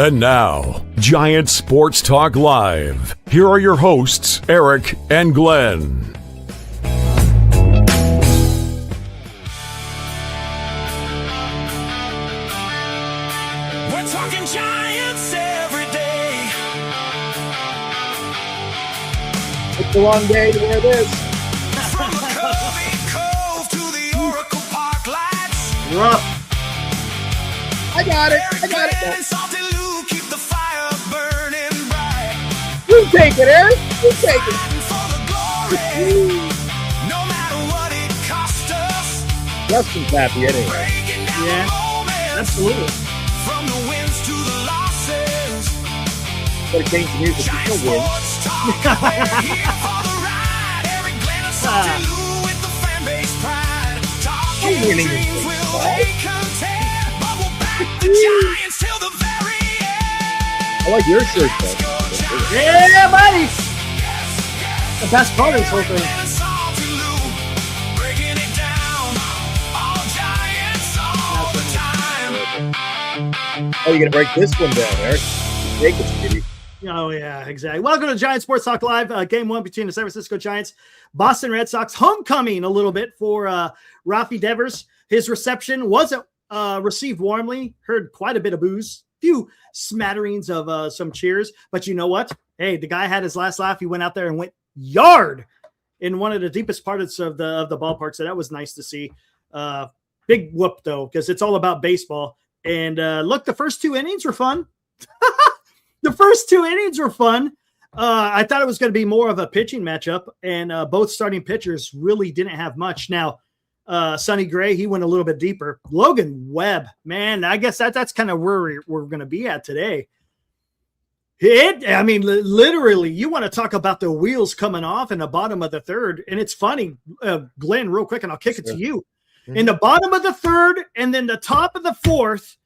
And now, Giant Sports Talk Live. Here are your hosts, Eric and Glenn. We're talking Giants every day. It's the wrong day to wear this. From the Covey Cove to the Oracle Park lights. Rough. I got it. And Salty Lou keep the fire burning bright. You take it, Eric. You take it. Fighting for the glory. No matter what it costs us. Justin's happy anyway. Breaking down Yeah, the moments. absolutely. From the wins to the losses. Gotta change the music. Giant It's no good. Sports Talk. We're here for the ride. Eric Glenn and Salty Lou with the fan base pride. Talking winning this dreams thing, will right? they contend. But we'll back the Giants till the very end. I like your shirt, Let's though. go, Giants. Yeah, buddy. Yes, The best part of this whole thing. Eric Glenn and Salty Lou, breaking it down. All Giants all the time. Oh, you're gonna break this one down, Eric. Take it, Stevie. Oh, yeah, exactly. Welcome to Giant Sports Talk Live. Game one between the San Francisco Giants, Boston Red Sox. Homecoming a little bit for Rafael Devers. His reception wasn't received warmly. Heard quite a bit of boos. Few smatterings of some cheers. But you know what? Hey, the guy had his last laugh. He went out there and went yard in one of the deepest parts of the ballpark. So that was nice to see. Big whoop, though, because it's all about baseball. And look, the first two innings were fun. The first two innings were fun. I thought it was going to be more of a pitching matchup, and both starting pitchers really didn't have much. Now, Sonny Gray, he went a little bit deeper. Logan Webb, man, I guess that's kind of where we're going to be at today. Literally, you want to talk about the wheels coming off in the bottom of the third, and it's funny, Glenn, real quick, and I'll kick it to you. Mm-hmm. In the bottom of the third and then the top of the fourth,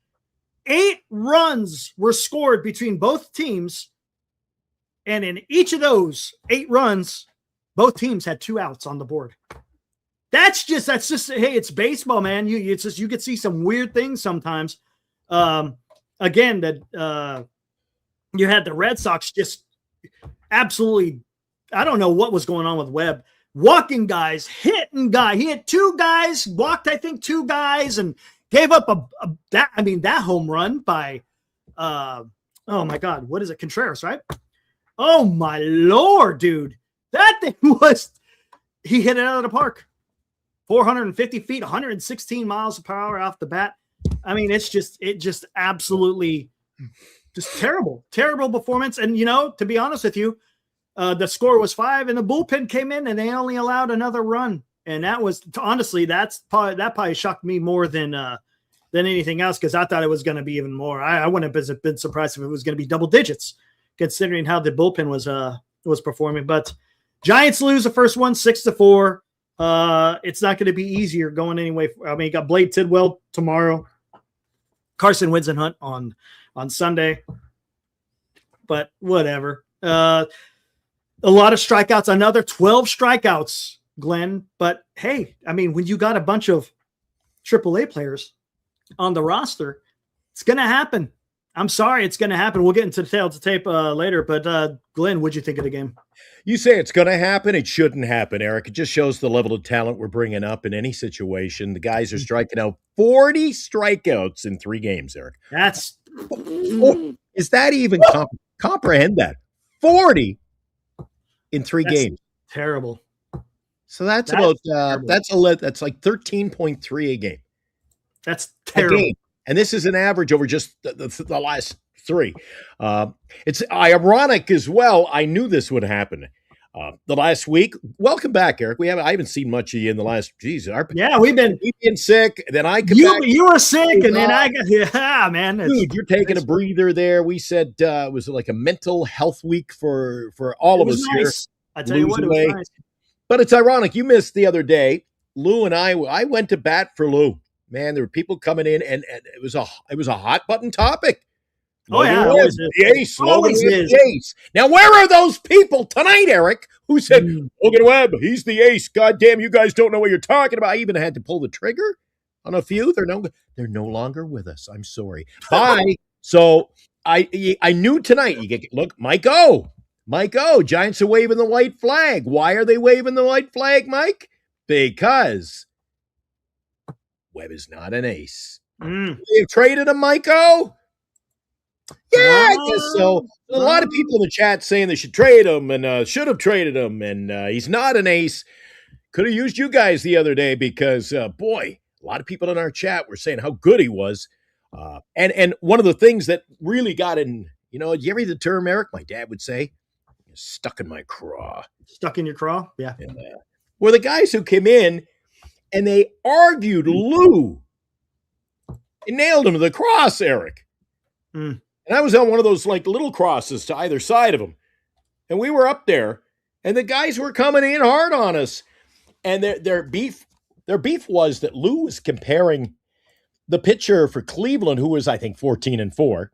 8 runs were scored between both teams. And in each of those 8 runs, both teams had 2 outs on the board. That's just, hey, it's baseball, man. You could see some weird things sometimes. Again, that you had the Red Sox just absolutely, I don't know what was going on with Webb. Walking guys, hitting guy. He hit 2 guys, walked, I think, 2 guys, and gave up that home run by, oh my God, what is it? Contreras, right? Oh my Lord, dude. That thing was, he hit it out of the park. 450 feet, 116 miles per hour off the bat. I mean, it just absolutely just terrible performance. And, to be honest with you, the score was 5 and the bullpen came in and they only allowed another run. And that was, honestly, that probably shocked me more than anything else, because I thought it was going to be even more. I wouldn't have been surprised if it was going to be double digits, considering how the bullpen was performing. But Giants lose the first one, 6-4. It's not going to be easier going anyway. I mean, you got Blade Tidwell tomorrow, Carson Whisenhunt on Sunday. But whatever. A lot of strikeouts, another 12 strikeouts. Glenn, but hey, I mean, when you got a bunch of AAA players on the roster, it's going to happen. I'm sorry, it's going to happen. We'll get into the tail to tape later, but Glenn, what'd you think of the game? You say it's going to happen. It shouldn't happen, Eric. It just shows the level of talent we're bringing up in any situation. The guys are striking out 40 strikeouts in 3 games, Eric. That's is that even comprehend that? 40 in 3 games. Terrible. So that's like 13.3 a game. That's terrible. And this is an average over just the last 3. It's ironic as well. I knew this would happen. The last week. Welcome back, Eric. I haven't seen much of you in the last. We've been sick. Then I come back. You were sick, and then I got man. Dude, you're taking a breather there. We said it was like a mental health week for all of us nice. here. I tell you what, it was nice. But it's ironic. You missed the other day. Lou and I went to bat for Lou. Man, there were people coming in, and it was a hot button topic. Logan Webb, always the ace. Logan Always Webb, is. the ace. Now, where are those people tonight, Eric, who said, Logan Webb, he's the ace. God damn, you guys don't know what you're talking about. I even had to pull the trigger on a few. They're no longer with us. I'm sorry. Bye. So I knew tonight. Look, Mike O. Giants are waving the white flag. Why are they waving the white flag, Mike? Because Webb is not an ace. They've traded him, Mike O. Yeah, I guess so. A lot of people in the chat saying they should trade him and should have traded him, and he's not an ace. Could have used you guys the other day because, boy, a lot of people in our chat were saying how good he was. And one of the things that really got in, you ever read the term, Eric? My dad would say, stuck in my craw. Stuck in your craw? Yeah. Were the guys who came in and they argued Lou and nailed him to the cross, Eric. And I was on one of those like little crosses to either side of him. And we were up there and the guys were coming in hard on us. And their beef was that Lou was comparing the pitcher for Cleveland, who was, I think, 14-4,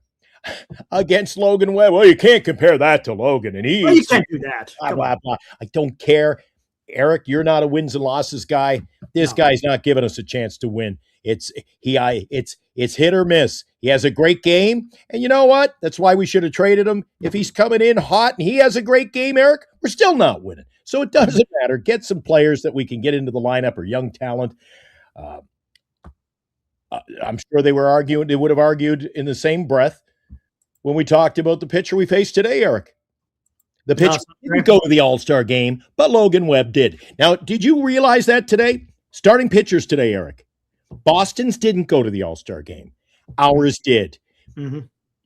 against Logan Webb. Well, you can't compare that to Logan. And you can't do that. Blah, blah, blah. I don't care. Eric, you're not a wins and losses guy. This guy's not giving us a chance to win. It's hit or miss. He has a great game, and you know what? That's why we should have traded him. If he's coming in hot and he has a great game, Eric, we're still not winning. So it doesn't matter. Get some players that we can get into the lineup or young talent. I'm sure they would have argued in the same breath when we talked about the pitcher we faced today, Eric. The pitcher didn't go to the All-Star game, but Logan Webb did. Now, did you realize that today? Starting pitchers today, Eric. Boston's didn't go to the All-Star game. Ours did.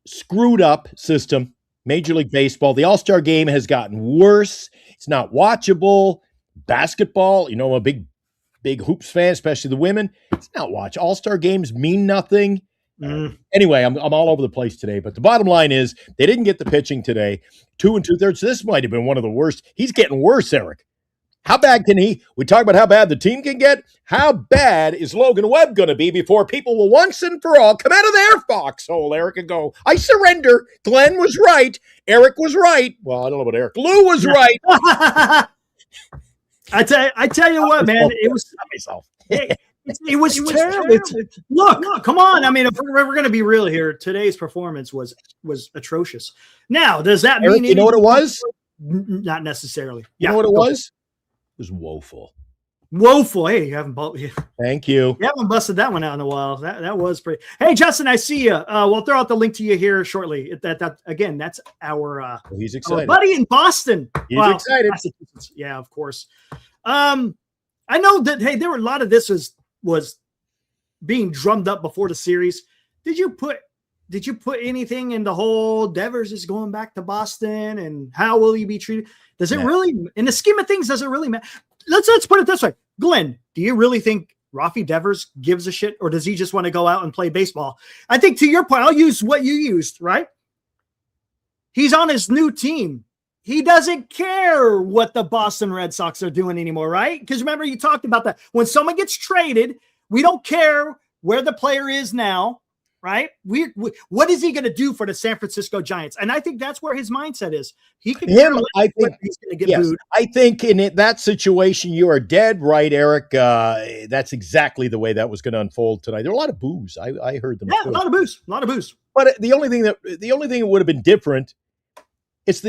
Screwed up system. Major League Baseball. The All-Star game has gotten worse. It's not watchable. Basketball, I'm a big hoops fan, especially the women. It's not watch. All-Star games mean nothing. Anyway, I'm all over the place today, but the bottom line is they didn't get the pitching today. 2 2/3. This might have been one of the worst. He's getting worse, Eric. How bad can he? We talk about how bad the team can get. How bad is Logan Webb going to be before people will once and for all come out of their foxhole, Eric, and go, I surrender. Glenn was right. Eric was right. Well, I don't know about Eric. Lou was right. I tell you what, man, it was terrible. Look, come on. I mean, if we're going to be real here, today's performance was atrocious. Now, does that Eric, mean you know what it was? Not necessarily. You know what it was? It was woeful. Woeful. Hey, you haven't Thank you. You haven't busted that one out in a while. That was pretty. Hey, Justin, I see you. We'll throw out the link to you here shortly. That again, that's our he's excited. Our buddy in Boston. He's excited. Yeah, of course. I know that. Hey, there were a lot of this was being drummed up before the series. Did you put anything in the whole Devers is going back to Boston and how will he be treated? Does it really, in the scheme of things, does it really matter? Let's put it this way. Glenn, do you really think Rafi Devers gives a shit, or does he just want to go out and play baseball? I think to your point, I'll use what you used, right? He's on his new team. He doesn't care what the Boston Red Sox are doing anymore, right? Because remember, you talked about that. When someone gets traded, we don't care where the player is now, right? What is he going to do for the San Francisco Giants? And I think that's where his mindset is. He can I think he's going to get booed. I think in that situation, you are dead right, Eric. That's exactly the way that was going to unfold tonight. There were a lot of boos. I heard them. Yeah, a lot of boos. But the only thing that would have been different, it's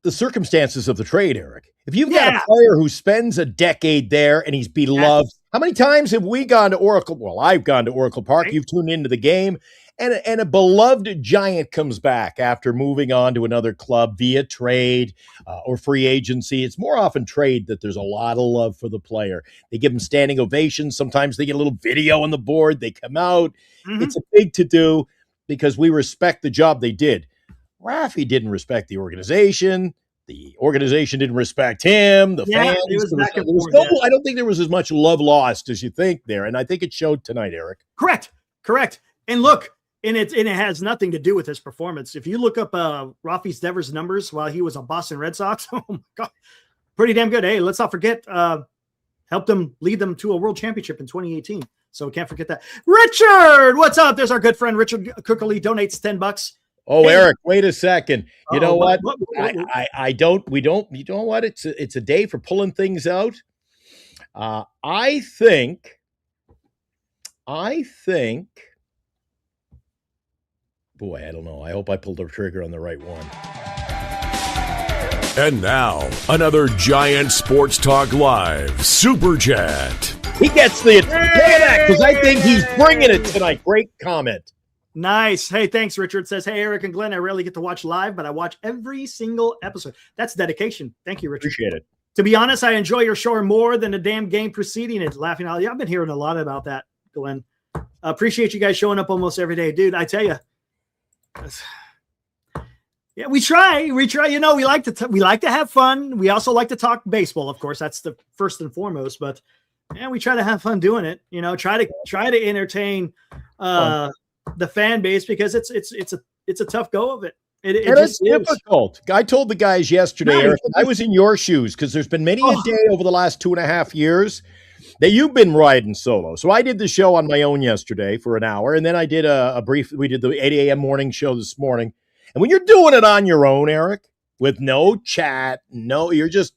the circumstances of the trade, Eric. If you've got a player who spends a decade there and he's beloved, how many times have we gone to Oracle? Well, I've gone to Oracle Park. Right. You've tuned into the game, and a beloved Giant comes back after moving on to another club via trade or free agency. It's more often trade that there's a lot of love for the player. They give them standing ovations. Sometimes they get a little video on the board. They come out. Mm-hmm. It's a big to-do because we respect the job they did. Rafi didn't respect the organization. The organization didn't respect him. The fans. I don't think there was as much love lost as you think there, and I think it showed tonight, Eric. Correct. And look, and it has nothing to do with his performance. If you look up Rafi Devers' numbers while he was a Boston Red Sox, oh my God, pretty damn good. Hey, let's not forget, helped them lead them to a World Championship in 2018. So we can't forget that. Richard, what's up? There's our good friend Richard Cookerly donates $10. Oh, hey. Eric, wait a second. You know what? I don't. You know what? It's a day for pulling things out. I think Boy, I don't know. I hope I pulled the trigger on the right one. And now, another Giant Sports Talk Live Super Chat. He gets the look at that, because I think he's bringing it tonight. Great comment. Nice. Hey, thanks, Richard. Says, hey, Eric and Glenn, I rarely get to watch live, but I watch every single episode. That's dedication. Thank you, Richard. Appreciate it. To be honest, I enjoy your show more than the damn game preceding it. Laughing out. Yeah, I've been hearing a lot about that, Glenn. Appreciate you guys showing up almost every day. Dude, I tell you. Yeah, we try. You know, we like to have fun. We also like to talk baseball, of course. That's the first and foremost. But yeah, we try to have fun doing it. You know, try to entertain the fan base, because it's a tough go of it. It's difficult. I told the guys yesterday, Eric, I was in your shoes, because there's been many a day over the last 2.5 years that you've been riding solo. So I did the show on my own yesterday for an hour, and then I did we did the 8 a.m. morning show this morning. And when you're doing it on your own, Eric, with no chat, you're just,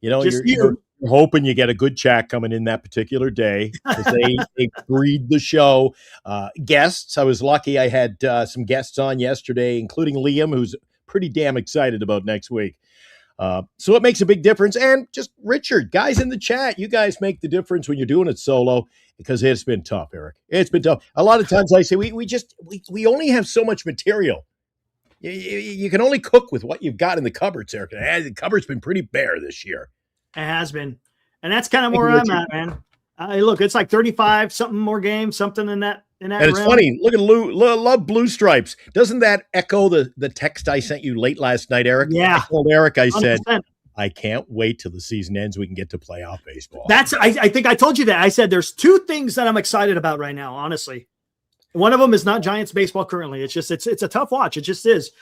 you're hoping you get a good chat coming in that particular day, because they breed the show. Guests, I was lucky. I had some guests on yesterday, including Liam, who's pretty damn excited about next week. So it makes a big difference. And just Richard, guys in the chat, you guys make the difference when you're doing it solo, because it's been tough, Eric. It's been tough. A lot of times I say we only have so much material. You can only cook with what you've got in the cupboards, Eric. The cupboard's been pretty bare this year. It has been. And that's kind of where I'm at, man. Look, it's like 35 something more games, something in that. And it's funny. Look at love Blue Stripes. Doesn't that echo the text I sent you late last night, Eric? Yeah. I told Eric, I 100%. said, I can't wait till the season ends. We can get to playoff baseball. I think I told you that. I said there's two things that I'm excited about right now, honestly. One of them is not Giants baseball currently. It's just it's a tough watch. It just is.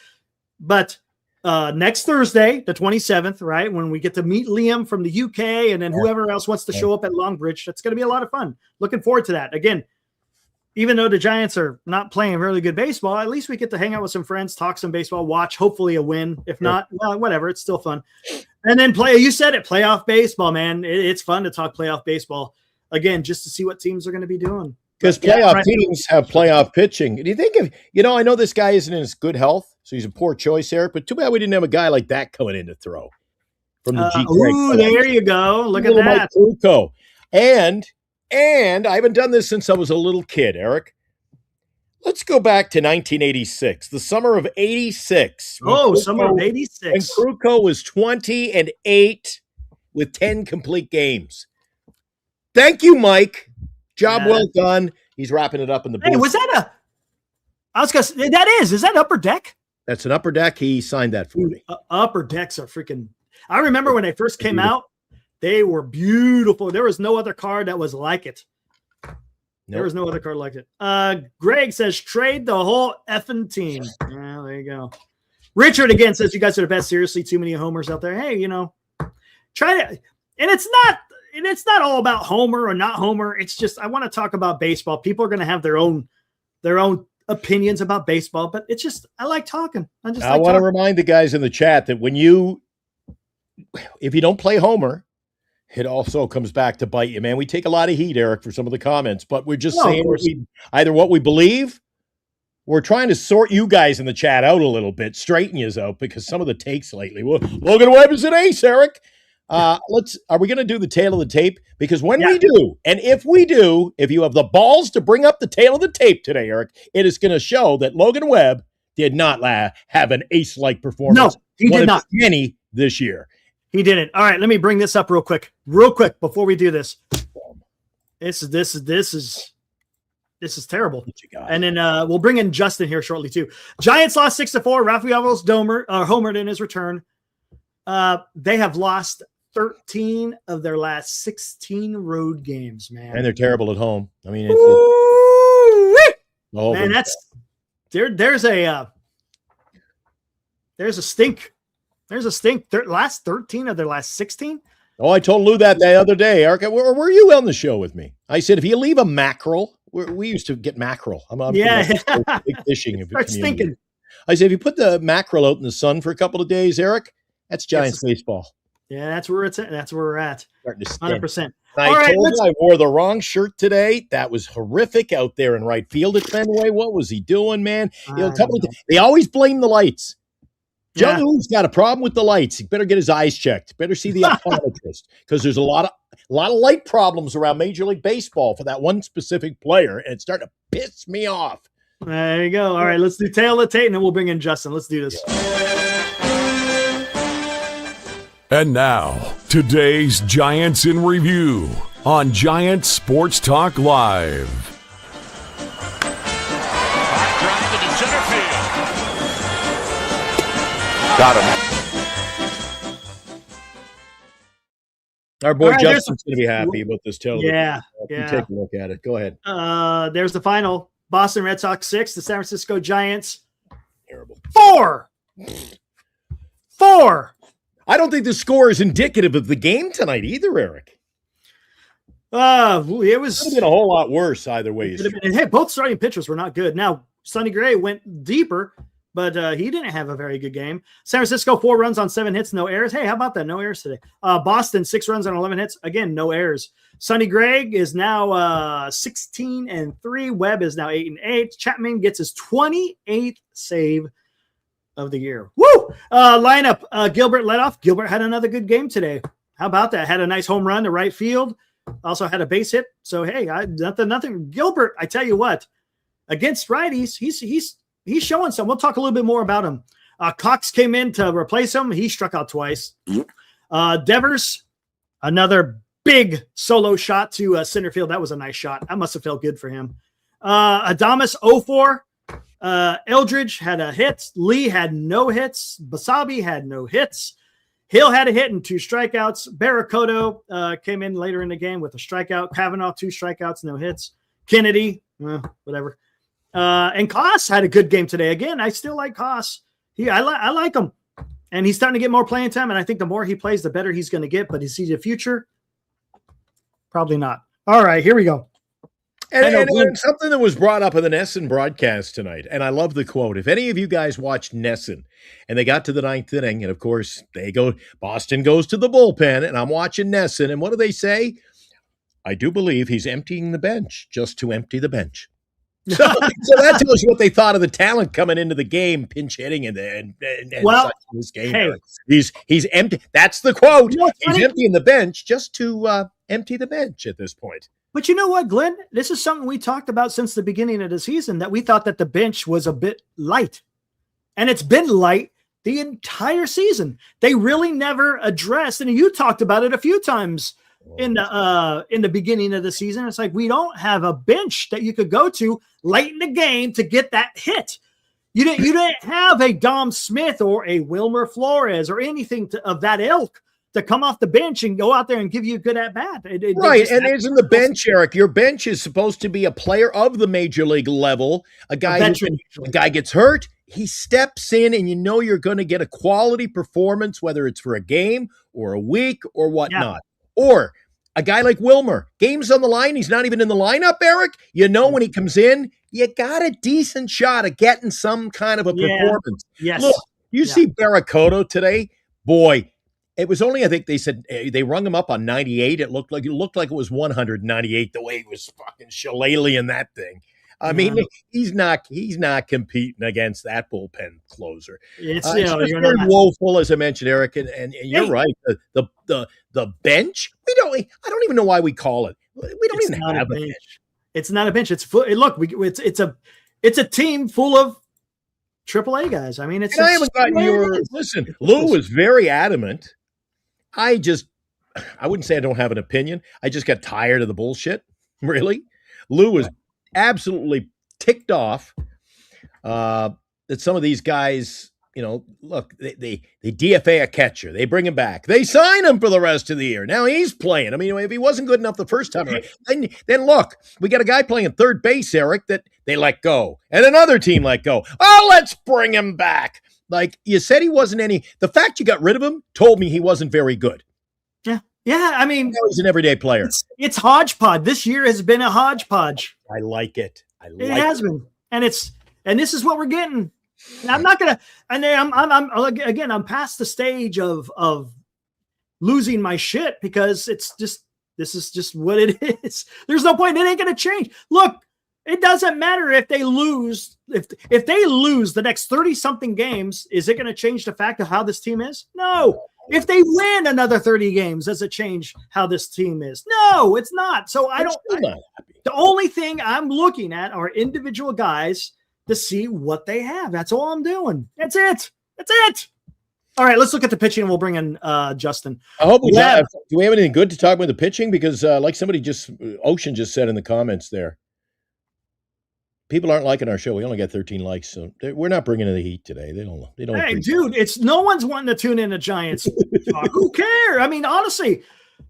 But next Thursday, the 27th, right, when we get to meet Liam from the UK, and then whoever else wants to show up at Longbridge, that's going to be a lot of fun. Looking forward to that. Again, even though the Giants are not playing really good baseball, at least we get to hang out with some friends, talk some baseball, watch, hopefully a win. If not, well, whatever. It's still fun. And then you said it, playoff baseball, man. It's fun to talk playoff baseball. Again, just to see what teams are going to be doing. Because playoff teams have playoff pitching. Do you think I know this guy isn't in his good health, so he's a poor choice, Eric, but too bad we didn't have a guy like that coming in to throw from the G. Ooh, there you go. Look at that. Mike and I haven't done this since I was a little kid, Eric. Let's go back to 1986, the summer of 86. Summer of 86. And Kruko was 20-8 with 10 complete games. Thank you, Mike. Job well done. He's wrapping it up in the booth. Hey, was that is that Upper Deck? That's an Upper Deck. He signed that for me. Upper Decks are freaking. I remember when they first came out, they were beautiful. There was no other card that was like it. There was no other card like it. Greg says, trade the whole effing team. Yeah, there you go. Richard again says, you guys are the best. Seriously, too many homers out there. Hey, try to. And it's not all about Homer or not Homer. It's just I want to talk about baseball. People are going to have their own opinions about baseball, but it's just I like talking. I want to remind the guys in the chat that if you don't play Homer, it also comes back to bite you, man. We take a lot of heat, Eric, for some of the comments, but we're just saying either what we believe. We're trying to sort you guys in the chat out a little bit, straighten you out, because some of the takes lately. Well, Logan Webb is an ace, Eric. Are we going to do the tail of the tape? Because when we do, and if we do, if you have the balls to bring up the tail of the tape today, Eric, it is going to show that Logan Webb did not have an ace-like performance. No, he did not. Many this year. He didn't. All right, let me bring this up real quick before we do this. This is terrible. And then we'll bring in Justin here shortly too. Giants lost 6-4. Rafael Devers homered in his return. They have lost 13 of their last 16 road games, man. And they're terrible at home. I mean, man, that's there's a stink. There's a stink. Last 13 of their last 16. Oh, I told Lou that the other day, Eric. Were you on the show with me? I said, if you leave a mackerel, we used to get mackerel. I'm big fishing. Start stinking. I said, if you put the mackerel out in the sun for a couple of days, Eric, that's Giants baseball. Yeah, that's where it's at. That's where we're at. 100%. I All right, told you I wore the wrong shirt today. That was horrific out there in right field at Fenway. What was he doing, man? They always blame the lights. Jung Hoo's got a problem with the lights. He better get his eyes checked. Better see the optometrist because there's a lot of light problems around Major League Baseball for that one specific player, and it's starting to piss me off. There you go. All right, let's do tail of the tape, and then we'll bring in Justin. Let's do this. And now, today's Giants in Review on Giant Sports Talk Live. Drive into center field. Got him. Our boy All right, Justin's going to be happy about this television. Yeah. Take a look at it. Go ahead. There's the final. Boston Red Sox 6, the San Francisco Giants Terrible. 4. I don't think the score is indicative of the game tonight either, Eric. It was Could have been a whole lot worse either way. Hey, both starting pitchers were not good. Now, Sonny Gray went deeper, but he didn't have a very good game. San Francisco, 4 runs on 7 hits, no errors. Hey, how about that? No errors today. Boston, 6 runs on 11 hits. Again, no errors. Sonny Gray is now 16-3. Webb is now 8-8. Chapman gets his 28th save of the year. Woo! Lineup, Gilbert led off. Gilbert had another good game today. How about that? Had a nice home run to right field. Also had a base hit. So, hey, nothing. Gilbert, I tell you what, against righties, he's showing some. We'll talk a little bit more about him. Cox came in to replace him. He struck out twice. Devers, another big solo shot to center field. That was a nice shot. That must have felt good for him. Adames 0-4. Eldridge had a hit. Lee had no hits. Basabi had no hits. Hill had a hit and 2 strikeouts. Barracoto came in later in the game with a strikeout. Kavanaugh, 2 strikeouts, no hits. Kennedy, whatever. And Koss had a good game today. Again, I still like Koss. I like him. And he's starting to get more playing time. And I think the more he plays, the better he's going to get. But is he the future? Probably not. All right, here we go. And something that was brought up in the Nesson broadcast tonight, and I love the quote. If any of you guys watched Nesson and they got to the 9th inning, and of course Boston goes to the bullpen, and I'm watching Nesson, and what do they say? I do believe he's emptying the bench just to empty the bench. So that tells you what they thought of the talent coming into the game, pinch hitting and well, this game. Hey. He's empty. That's the quote. You know what's he's funny? emptying the bench just to empty the bench at this point. But you know what, Glenn? This is something we talked about since the beginning of the season, that we thought that the bench was a bit light. And it's been light the entire season. They really never addressed, and you talked about it a few times in the beginning of the season. It's like we don't have a bench that you could go to late in the game to get that hit. You didn't have a Dom Smith or a Wilmer Flores or anything of that ilk to come off the bench and go out there and give you a good at-bat. Right, and isn't the bench, Eric? Your bench is supposed to be a player of the major league level, a guy the guy gets hurt, he steps in, and you know you're going to get a quality performance, whether it's for a game or a week or whatnot. Yeah. Or a guy like Wilmer, game's on the line, he's not even in the lineup, Eric. You know when he comes in, you got a decent shot of getting some kind of a performance. Yes. Look, you see Barracoto today, boy. It was only, I think they said they rung him up on 98. It looked like it was 198 the way he was fucking shillelagh in that thing. I mean, he's not competing against that bullpen closer. It's very woeful, as I mentioned, Eric, and you're right. The bench, I don't even know why we call it. We don't even have a bench. It's not a bench. It's full. Look, it's a team full of AAA guys. I mean, I haven't gotten listen. Lou was very adamant. I wouldn't say I don't have an opinion. I just got tired of the bullshit. Really, Lou was absolutely ticked off that some of these guys, look, they DFA a catcher, they bring him back, they sign him for the rest of the year. Now he's playing. I mean, if he wasn't good enough the first time, then look, we got a guy playing third base, Eric, that they let go, and another team let go. Oh, let's bring him back. Like you said, he wasn't any. The fact you got rid of him told me he wasn't very good. Yeah. I mean, he's an everyday player. It's hodgepodge. This year has been a hodgepodge. I like it. It has been, and this is what we're getting. And I'm not gonna. And I'm past the stage of losing my shit because it's just This is just what it is. There's no point. It ain't going to change. Look, it doesn't matter if they lose. If they lose the next 30-something games, is it going to change the fact of how this team is? No. If they win another 30 games, does it change how this team is? No, it's not. So the only thing I'm looking at are individual guys to see what they have. That's all I'm doing. That's it. All right, let's look at the pitching and we'll bring in Justin. I hope do we have anything good to talk about the pitching? Because like Ocean just said in the comments there, people aren't liking our show. We only got 13 likes, so we're not bringing in the heat today. They don't. Hey, dude, it's no one's wanting to tune in to Giants talk. Who cares? I mean, honestly,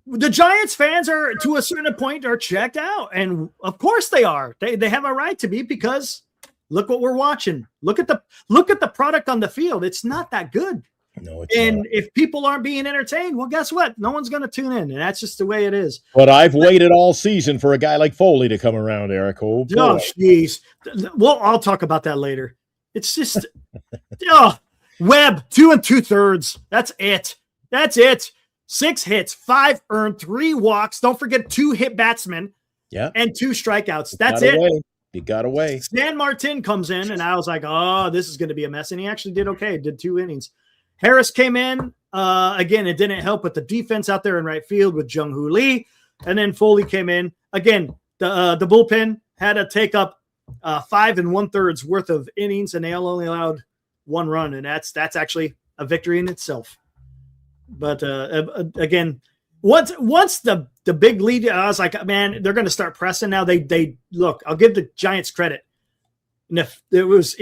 the Giants fans are to a certain point are checked out, and of course they are. They have a right to be because look what we're watching. Look at the product on the field. It's not that good. No, it's and not. If people aren't being entertained, well, guess what? No one's going to tune in, and that's just the way it is. But I've waited all season for a guy like Foley to come around, Eric. Oh, jeez. Well, I'll talk about that later. It's just Webb 2 2/3. That's it. 6 hits, 5 earned, 3 walks. Don't forget 2 hit batsmen. Yeah, and 2 strikeouts. That's it. He got away. Stan Martin comes in, and I was like, oh, this is going to be a mess. And he actually did okay. Did 2 innings. Harris came in. Again, it didn't help with the defense out there in right field with Jung-Hoo Lee. And then Foley came in. Again, the bullpen had to take up 5 1/3 worth of innings, and they only allowed 1 run. And that's actually a victory in itself. But again, once the big lead, I was like, man, they're going to start pressing now. They look. I'll give the Giants credit. And if it was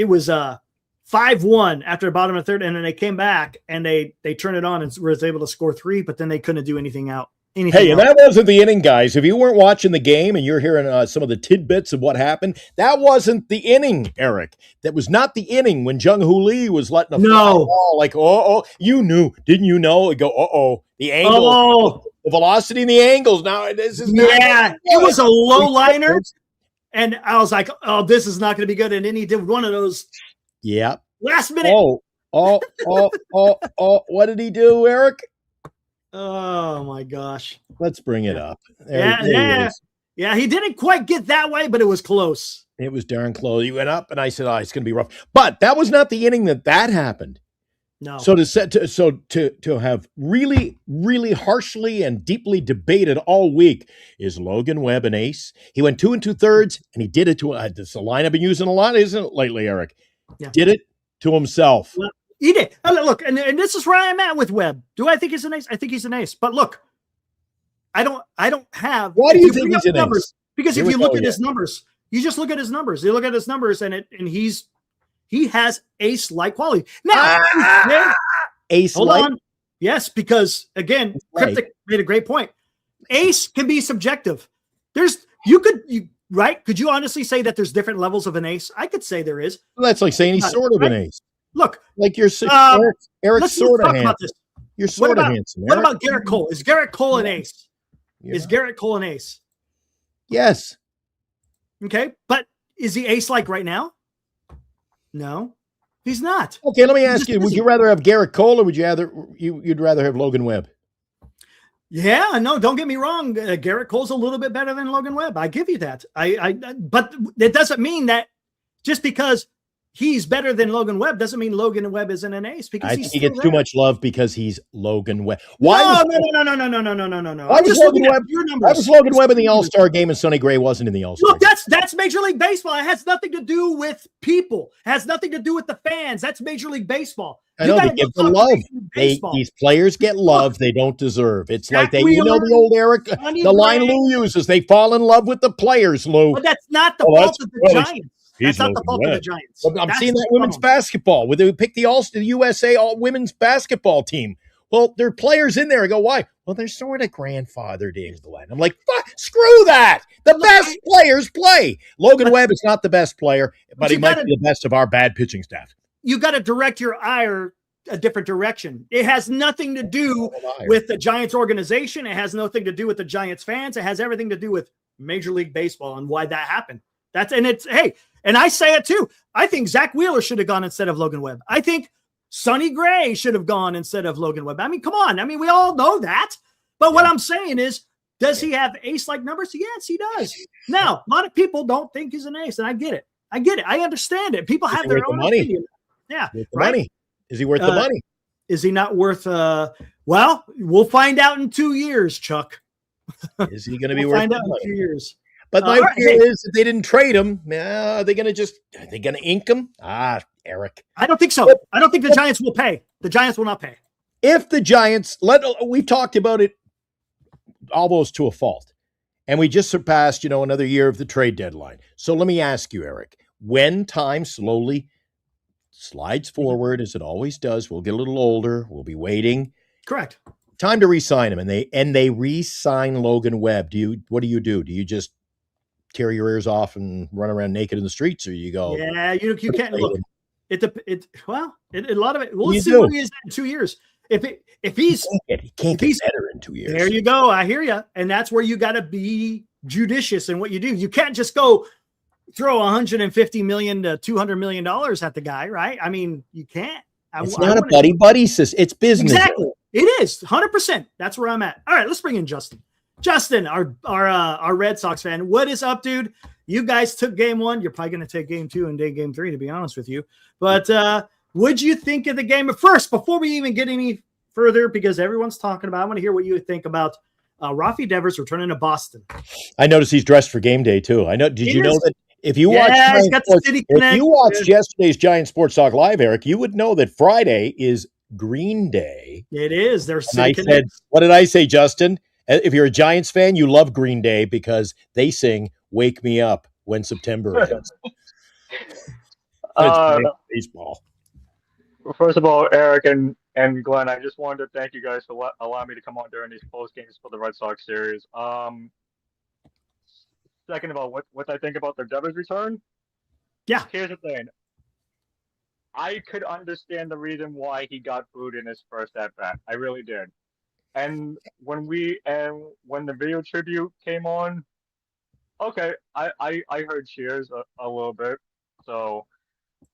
5-1 after the bottom of the third, and then they came back and they turned it on and was able to score 3, but then they couldn't do anything else. And that wasn't the inning, guys. If you weren't watching the game and you're hearing some of the tidbits of what happened, that wasn't the inning, Eric. That was not the inning when Jung-Hoo Lee was letting a fly ball like, you knew, didn't you know? It go, the angle, the velocity and the angles. Now this is it was a low liner, and I was like, oh, this is not going to be good. And then he did one of those. Yeah. Last minute. What did he do, Eric? Oh my gosh. Let's bring it up. Yeah. He didn't quite get that way, but it was close. It was darn close. He went up, and I said, it's going to be rough. But that was not the inning that happened. No. So to have really, really harshly and deeply debated all week, is Logan Webb an ace? He went 2 2/3, and he did it to this is a line I've been using a lot, isn't it, lately, Eric? Yeah. Did it to himself. Well, he did. Look, and this is where I'm at with Webb. Do I think he's an ace? I think he's an ace. But look, I don't have. Why do you think he's an ace? Because if you look at his numbers, you just look at his numbers. You look at his numbers, and he has ace-like quality. Now, ace-like. Hold on. Yes, because again, Cryptic made a great point. Ace can be subjective. Right? Could you honestly say that there's different levels of an ace? I could say there is. Well, that's like saying he's sort of an ace. Look, like you're Eric's sort of handsome. You're sort of handsome. What about Garrett Cole? Is Garrett Cole an ace? Yeah. Is Garrett Cole an ace? Yes. Okay, but is he ace-like right now? No, he's not. Okay, let me ask you: would you rather have Garrett Cole, or would you'd rather have Logan Webb? Yeah, no, don't get me wrong. Garrett Cole's a little bit better than Logan Webb. I give you that. But it doesn't mean that just because he's better than Logan Webb doesn't mean Logan Webb isn't an ace. Because I think he gets too much love because he's Logan Webb. No. Why was Logan Webb in the All-Star game and Sonny Gray wasn't in the All-Star game? Look, that's Major League Baseball. It has nothing to do with people. It has nothing to do with the fans. That's Major League Baseball. I know, they give the love. These players get love they don't deserve. It's like the old Eric, the line Lou uses. They fall in love with the players, Lou. But that's not the fault of the Giants. That's not the fault of the Giants. Well, I'm seeing that women's basketball where they pick the USA all women's basketball team. Well, there are players in there. I go, why? Well, they're sort of grandfathered in, Glenn. I'm like, screw that. The best players play. Logan Webb is not the best player, but he might be the best of our bad pitching staff. You got to direct your ire a different direction. It has nothing to do with the Giants organization. It has nothing to do with the Giants fans. It has everything to do with Major League Baseball and why that happened. And I say it too. I think Zach Wheeler should have gone instead of Logan Webb. I think Sonny Gray should have gone instead of Logan Webb. I mean, come on. I mean, we all know that. But what I'm saying is Does he have ace-like numbers? Yes, he does. Now, a lot of people don't think he's an ace, and I get it. I understand it. People have their own opinion. Yeah, Worth the right. money. Is he worth the money? Is he not worth? Well, we'll find out in 2 years, Chuck. Is he going to be We'll worth find the out in money? 2 years. But my right, fear hey. is if they didn't trade him, are they going to ink him? Eric. I don't think so. I don't think the Giants will pay. The Giants will not pay. If the Giants we've talked about it almost to a fault, and we just surpassed, another year of the trade deadline. So let me ask you, Eric, when time slowly slides forward, as it always does, we'll get a little older. We'll be waiting. Correct. Time to re-sign him, and they re-sign Logan Webb. What do? Do you just tear your ears off and run around naked in the streets, or you go? Yeah, you can't look. A lot of it. Well, You let's see do. what he is in 2 years. If he's He can't get better in 2 years. there, you go. I hear you, and that's where you got to be judicious in what you do. You can't just go throw $150 million to $200 million at the guy, right? I mean, you can't. It's not a buddy system. It's business. Exactly. It is 100%. That's where I'm at. All right, let's bring in Justin. Justin, our Red Sox fan. What is up, dude? You guys took game 1. You're probably going to take game 2 and game 3, to be honest with you. But what'd you think of the game? But first, before we even get any further, because everyone's talking about, I want to hear what you think about Rafael Devers returning to Boston. I noticed he's dressed for game day too. Did you know that if you watch he's got the City if Connect. you watched yesterday's Giant Sports Talk Live, Eric, you would know that Friday is Green Day. It is. There's And I said, what did I say, Justin? If you're a Giants fan, you love Green Day because they sing "Wake Me Up" when September ends. Baseball. First of all, Eric and Glenn, I just wanted to thank you guys for allowing me to come on during these post games for the Red Sox series. Second of all, what I think about their Devers return. Yeah. Here's the thing. I could understand the reason why he got booed in his first at bat. I really did. And when the video tribute came on, okay, I heard cheers a little bit. So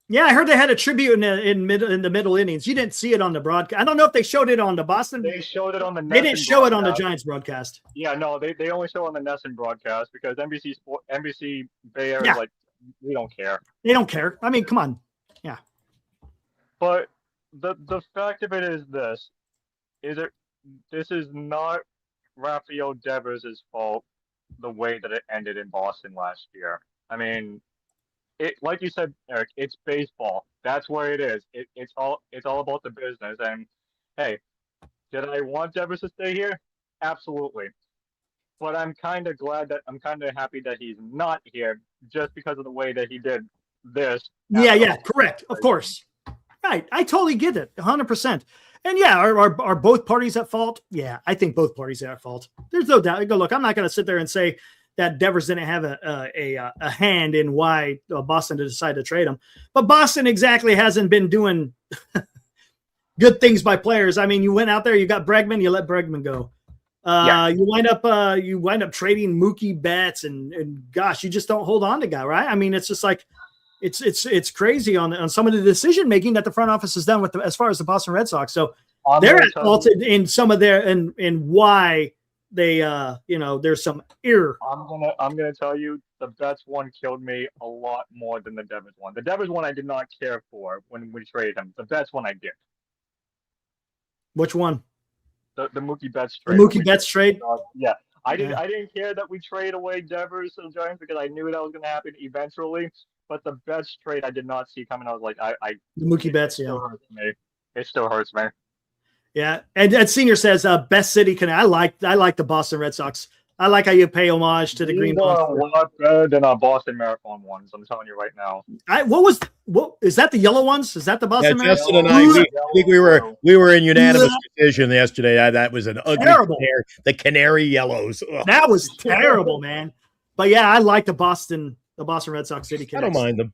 yeah, I heard they had a tribute in the middle innings. You didn't see it on the broadcast. I don't know if they showed it on the Boston. they showed it on the. They didn't show it on the Giants broadcast. Yeah, no, they only show on the Nesson broadcast because NBC Bay Area is like, we don't care. They don't care. I mean, come on. Yeah. But the fact of it is this is not Rafael Devers' fault the way that it ended in Boston last year. I mean, it, like you said, Eric, it's baseball. That's where it is. It's all about the business. And hey, did I want Devers to stay here? Absolutely. But I'm kind of happy that he's not here just because of the way that he did this. Yeah, correct. Of course. Right. I totally get it. 100%. And yeah, are both parties at fault? Yeah, I think both parties are at fault. There's no doubt. Look, I'm not going to sit there and say that Devers didn't have a hand in why Boston decided to trade him. But Boston exactly hasn't been doing good things by players. I mean, you went out there, you got Bregman, you let Bregman go. You wind up trading Mookie Betts, and gosh, you just don't hold on to guy, right? I mean, it's just like it's crazy on some of the decision making that the front office has done with as far as the Boston Red Sox. So they're at fault in some of their in why they there's some error. I'm gonna tell you the Betts one killed me a lot more than the Devers one. The Devers one I did not care for when we traded him. The Betts one I did. Which one? The Mookie Betts trade. The Mookie Betts trade? Yeah. I didn't care that we trade away Devers to the Giants because I knew that was going to happen eventually. But the Betts trade I did not see coming. I was like, the Mookie Betts, still hurts me. It still hurts me. Yeah, and Senior says best city can I like the Boston Red Sox. I like how you pay homage to the Green Monster. A lot better than our Boston Marathon ones. I'm telling you right now. What is that? The yellow ones? Is that the Boston Marathon? Justin and I think we were in unanimous decision yesterday. That was an ugly canary, the canary yellows. Ugh. That was terrible, man. But yeah, I like the Boston Red Sox City Connects. I don't mind them.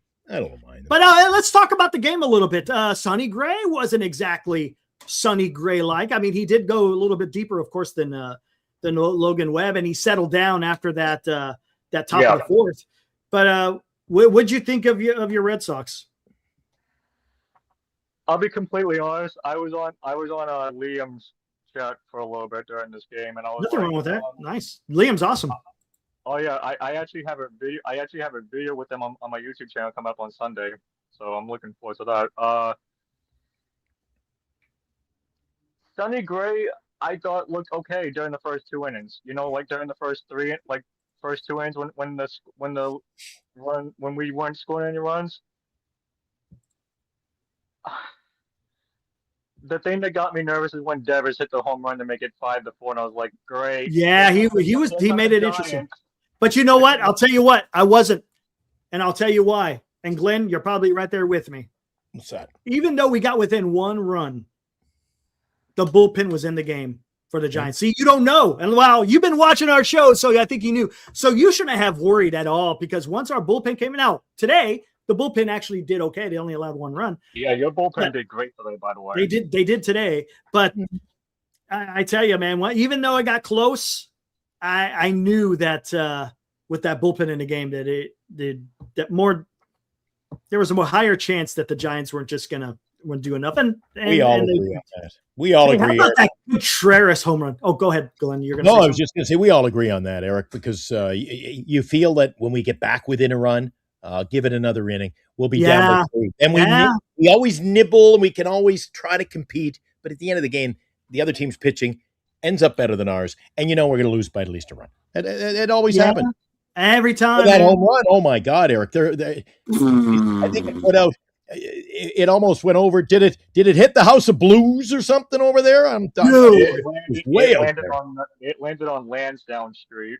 But let's talk about the game a little bit. Sonny Gray wasn't exactly Sonny Gray-like. I mean, he did go a little bit deeper, of course, than Logan Webb, and he settled down after that top of the fourth. But what'd you think of your Red Sox? I'll be completely honest. I was on Liam's chat for a little bit during this game, and I was Nothing like, wrong with that. Nice. Liam's awesome. oh yeah, I actually have a video. I actually have a video with them on my YouTube channel coming up on Sunday, so I'm looking forward to that. Sonny Gray, I thought looked okay during the first 2 innings. You know, like during the first 2 innings when we weren't scoring any runs. The thing that got me nervous is when Devers hit the home run to make it 5-4, and I was like, great. Yeah, he made it interesting. But you know what? I'll tell you what. I wasn't, and I'll tell you why. And Glenn, you're probably right there with me. What's that? Even though we got within 1 run, the bullpen was in the game for the Giants. See, you don't know. And wow, you've been watching our show, so I think you knew. So you shouldn't have worried at all, because once our bullpen came in out today, the bullpen actually did okay. They only allowed 1 run. Yeah, your bullpen did great today, by the way. They did today. But I tell you, man, even though it got close, I knew that with that bullpen in the game that there was a more higher chance that the Giants weren't do enough. And we all agree on that. We all agree. How about that Contreras home run? Oh, go ahead, Glenn. You're gonna. No, I was just going to say we all agree on that, Eric, because you feel that when we get back within a run, give it another inning, we'll be down by 3. And we always nibble, and we can always try to compete, but at the end of the game, the other team's pitching ends up better than ours, and we're going to lose by at least a run. It always happens every time. That home run, oh my God, Eric! I think it put out. It almost went over. Did it hit the House of Blues or something over there? I'm done. It landed on Lansdowne Street.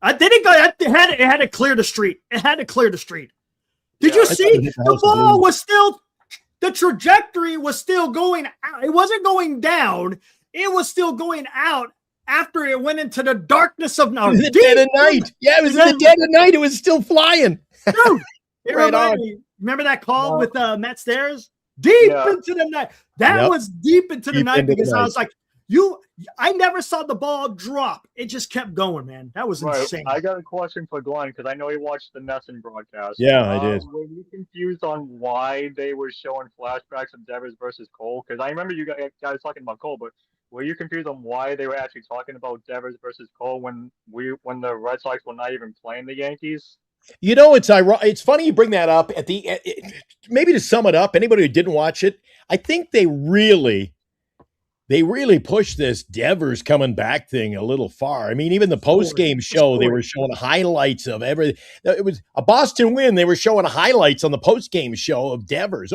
It had to clear the street. It had to clear the street. Did you see the ball was still? The trajectory was still going out. It wasn't going down. It was still going out after it went into the darkness of night. The dead of night. Yeah, it was in the dead of night. It was still flying. Dude, right on. Remember that call with Matt Stairs? Deep into the night. That was deep into the night, because I was like, I never saw the ball drop. It just kept going, man. That was insane. I got a question for Glenn, because I know he watched the Nesson broadcast. Yeah, I did. Were you confused on why they were showing flashbacks of Devers versus Cole? Because I remember you guys talking about Cole, but were you confused on why they were actually talking about Devers versus Cole when the Red Sox were not even playing the Yankees? It's funny you bring that up maybe to sum it up. Anybody who didn't watch it, I think they really pushed this Devers coming back thing a little far. I mean, even the post-game show, they were showing highlights of everything. It was a Boston win. They were showing highlights on the post-game show of Devers.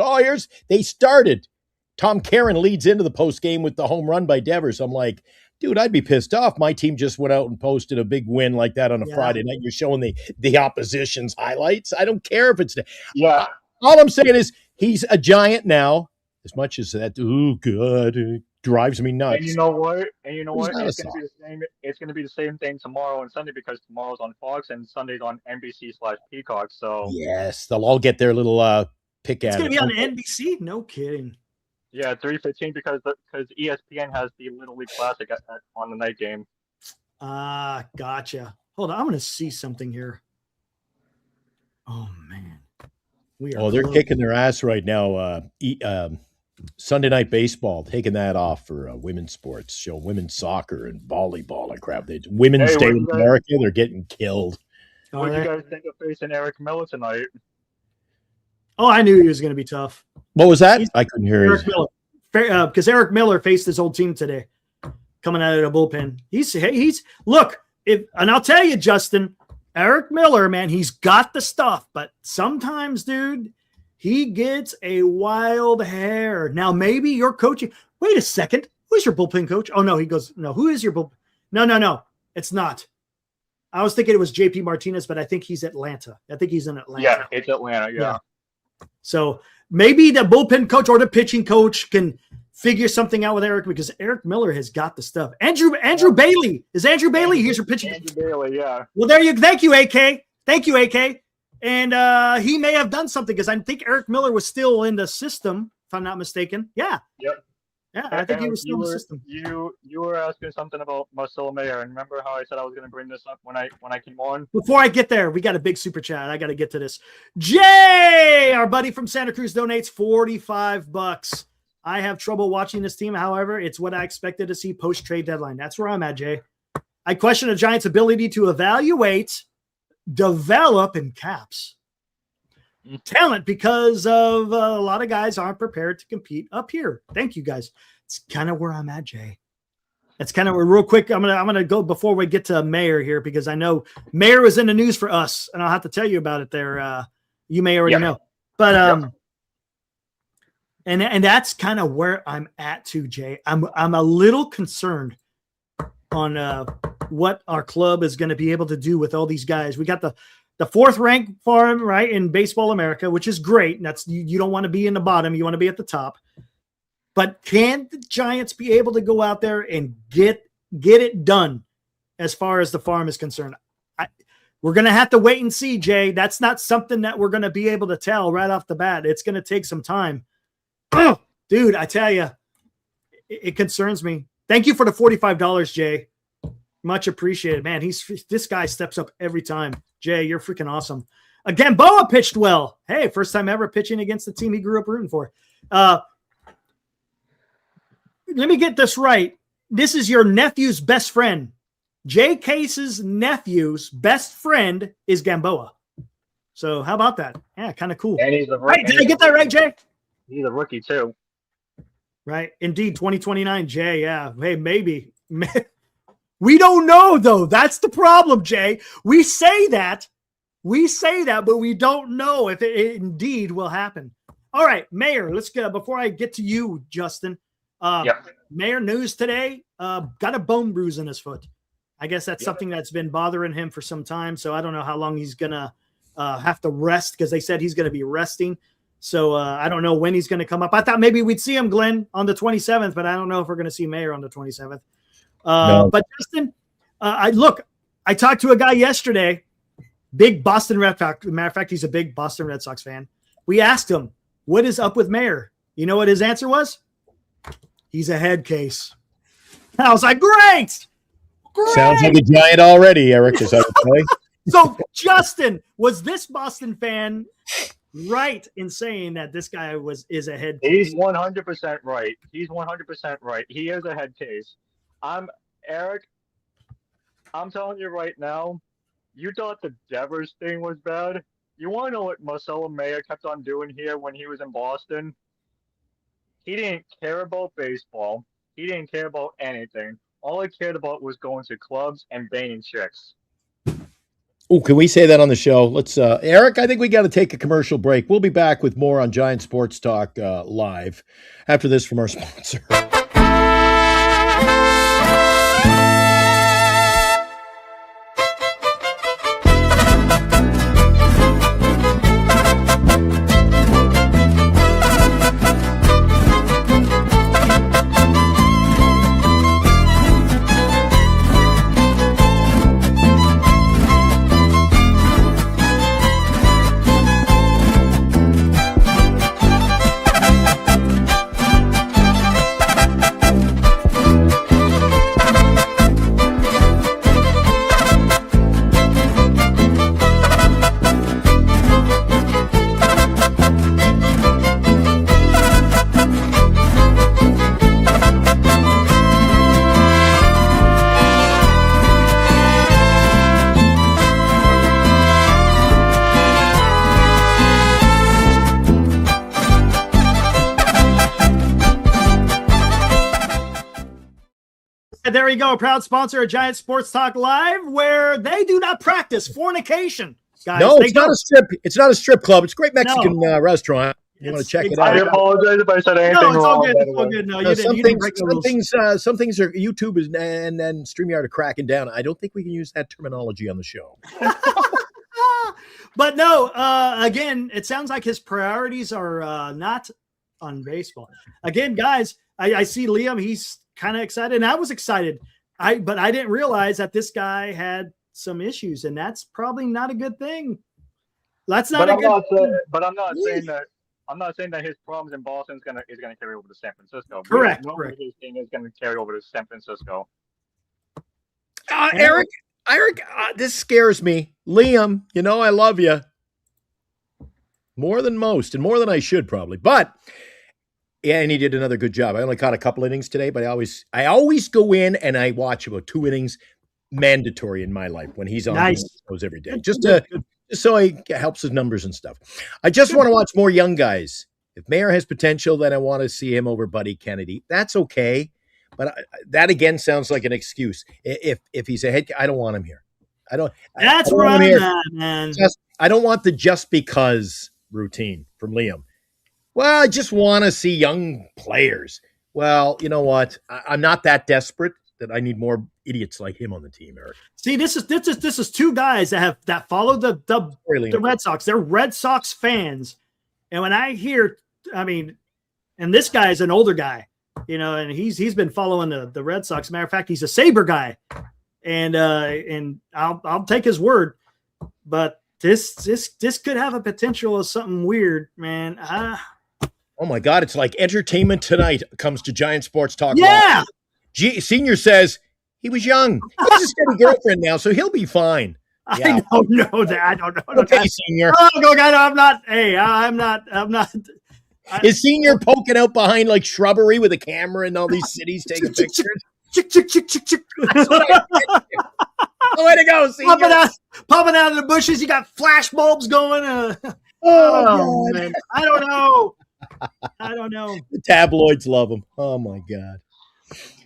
They started. Tom Caron leads into the post-game with the home run by Devers. I'm like, dude, I'd be pissed off. My team just went out and posted a big win like that on a Friday night. You're showing the opposition's highlights. I don't care if it's all I'm saying is he's a Giant now. As much as that, God, it drives me nuts. And you know what? It's going to be the same thing tomorrow and Sunday, because tomorrow's on Fox and Sunday's on NBC/Peacock. So yes, they'll all get their little pick at it. It's going to be on NBC? No kidding. Yeah, 3:15 because ESPN has the Little League Classic on the night game. Gotcha. Hold on, I'm going to see something here. Oh man, they're kicking their ass right now. Sunday Night Baseball taking that off for women's sports. Show women's soccer and volleyball and crap. Women's Day in America, they're getting killed. What do you guys think of facing Eric Miller tonight? Oh, I knew he was going to be tough. What was that? I couldn't hear Eric Miller. Because Eric Miller faced his old team today, coming out of the bullpen. And I'll tell you, Justin, Eric Miller, man, he's got the stuff, but sometimes, dude, he gets a wild hair. Now, maybe you're coaching. Wait a second. Who's your bullpen coach? Oh, no, he goes, no, who is your bullpen? No, it's not. I was thinking it was JP Martinez, but I think he's Atlanta. I think he's in Atlanta. Yeah, it's Atlanta, yeah. So maybe the bullpen coach or the pitching coach can figure something out with Eric, because Eric Miller has got the stuff. Andrew Bailey. Is Andrew Bailey? Here's your pitching. Andrew Bailey, yeah. Well, thank you, AK. And he may have done something, because I think Eric Miller was still in the system, if I'm not mistaken. Yeah. Yep. Yeah, I think he was still in the system. You were asking something about Marcelo Mayer, and remember how I said I was going to bring this up when I came on? Before I get there, we got a big super chat. I got to get to this. Jay, our buddy from Santa Cruz, donates $45. I have trouble watching this team. However, it's what I expected to see post-trade deadline. That's where I'm at, Jay. I question the Giants' ability to evaluate, develop, in caps talent because of a lot of guys aren't prepared to compete up here. Thank you, guys. It's kind of where I'm at, Jay. That's kind of real quick. I'm gonna go before we get to Mayor here because I know Mayor was in the news for us, and I'll have to tell you about it there. You may already know, but and that's kind of where I'm at too, Jay. I'm a little concerned on what our club is going to be able to do with all these guys. We got the fourth ranked farm right in Baseball America, which is great. And that's you don't want to be in the bottom, you want to be at the top. But can the Giants be able to go out there and get it done as far as the farm is concerned? We're going to have to wait and see, Jay. That's not something that we're going to be able to tell right off the bat. It's going to take some time. Oh, dude, I tell you, it concerns me. Thank you for the $45, Jay. Much appreciated, man. This guy steps up every time. Jay, you're freaking awesome. Again, Boa pitched well. Hey, first time ever pitching against the team he grew up rooting for. Let me get this right. This is your nephew's best friend. Jay Case's nephew's best friend is Gamboa. So how about that? Yeah, kind of cool. And he's a Right, did I get that right, Jay? He's a rookie too. Right. Indeed, 2029, Jay. Yeah. Hey, maybe. We don't know, though. That's the problem, Jay. We say that, but we don't know if it indeed will happen. All right, Mayor, let's go. Before I get to you, Justin, Mayor news today, got a bone bruise in his foot. I guess that's something that's been bothering him for some time. So I don't know how long he's going to have to rest because they said he's going to be resting. So I don't know when he's going to come up. I thought maybe we'd see him, Glenn, on the 27th, but I don't know if we're going to see Mayor on the 27th. No. But Justin, I talked to a guy yesterday, big Boston Red Sox. Matter of fact, he's a big Boston Red Sox fan. We asked him, what is up with Mayor? You know what his answer was? He's a head case. And I was like, great. Sounds like a Giant already, Eric. Is that okay? So, Justin, was this Boston fan right in saying that this guy is a head case? He's 100% right. He's 100% right. He is a head case. Eric, I'm telling you right now, you thought the Devers thing was bad. You want to know what Marcelo Mayer kept on doing here when he was in Boston? He didn't care about baseball. He didn't care about anything. All he cared about was going to clubs and banging chicks. Oh, can we say that on the show? Let's, Eric, I think we got to take a commercial break. We'll be back with more on Giant Sports Talk live after this from our sponsor. There you go. Proud sponsor of Giant Sports Talk Live, where they do not practice fornication. Guys, No, it's not a strip. It's not a strip club. It's a great Mexican No. restaurant. You want to check it I out? apologize if I said anything No, it's all wrong. good. by It's the all way. good. No, No, you didn't break the rules. some things are YouTube is and then StreamYard are cracking down. I don't think we can use that terminology on the show. But no, again, it sounds like his priorities are not on baseball. Again, guys, I see Liam. He's kind of excited, and I was excited. But I didn't realize that this guy had some issues, and that's probably not a good thing. That's not But a I'm good not thing. saying. But I'm not saying that. I'm not saying that his problems in Boston is gonna carry over to San Francisco. Correct, No, correct. his thing is gonna carry over to San Francisco. Eric, this scares me. Liam, you know I love you more than most, and more than I should probably. But Yeah, and he did another good job. I only caught a couple innings today, but I always go in and I watch about 2 innings, mandatory in my life when he's on Nice. these shows every day, Good, just good, good. so he helps his numbers and stuff. I just want to watch more young guys. If Mayer has potential, then I want to see him over Buddy Kennedy. That's okay, but that again sounds like an excuse. If he's a head, I don't want him here. That's I don't where want him I'm here. at, man. I don't want the just because routine from Liam. Well, I just want to see young players. Well, you know what? I'm not that desperate that I need more idiots like him on the team, Eric. See, this is two guys that follow the Red Sox. They're Red Sox fans, and when I hear, and this guy is an older guy, and he's been following the Red Sox. Matter of fact, he's a Sabre guy, and I'll take his word, but this could have a potential of something weird, man. Oh my God, it's like entertainment tonight comes to Giant Sports Talk. Yeah. Senior says he was young. He's just got a girlfriend now, so he'll be fine. Yeah. I don't know that. I don't know. Okay, Senior. Oh, I'm not. Hey, I'm not. Is Senior poking out behind like shrubbery with a camera in all these cities taking pictures? Chick. Way to go, Senior. Popping out of the bushes. You got flash bulbs going. Oh, man. I don't know. The tabloids love him. Oh my God.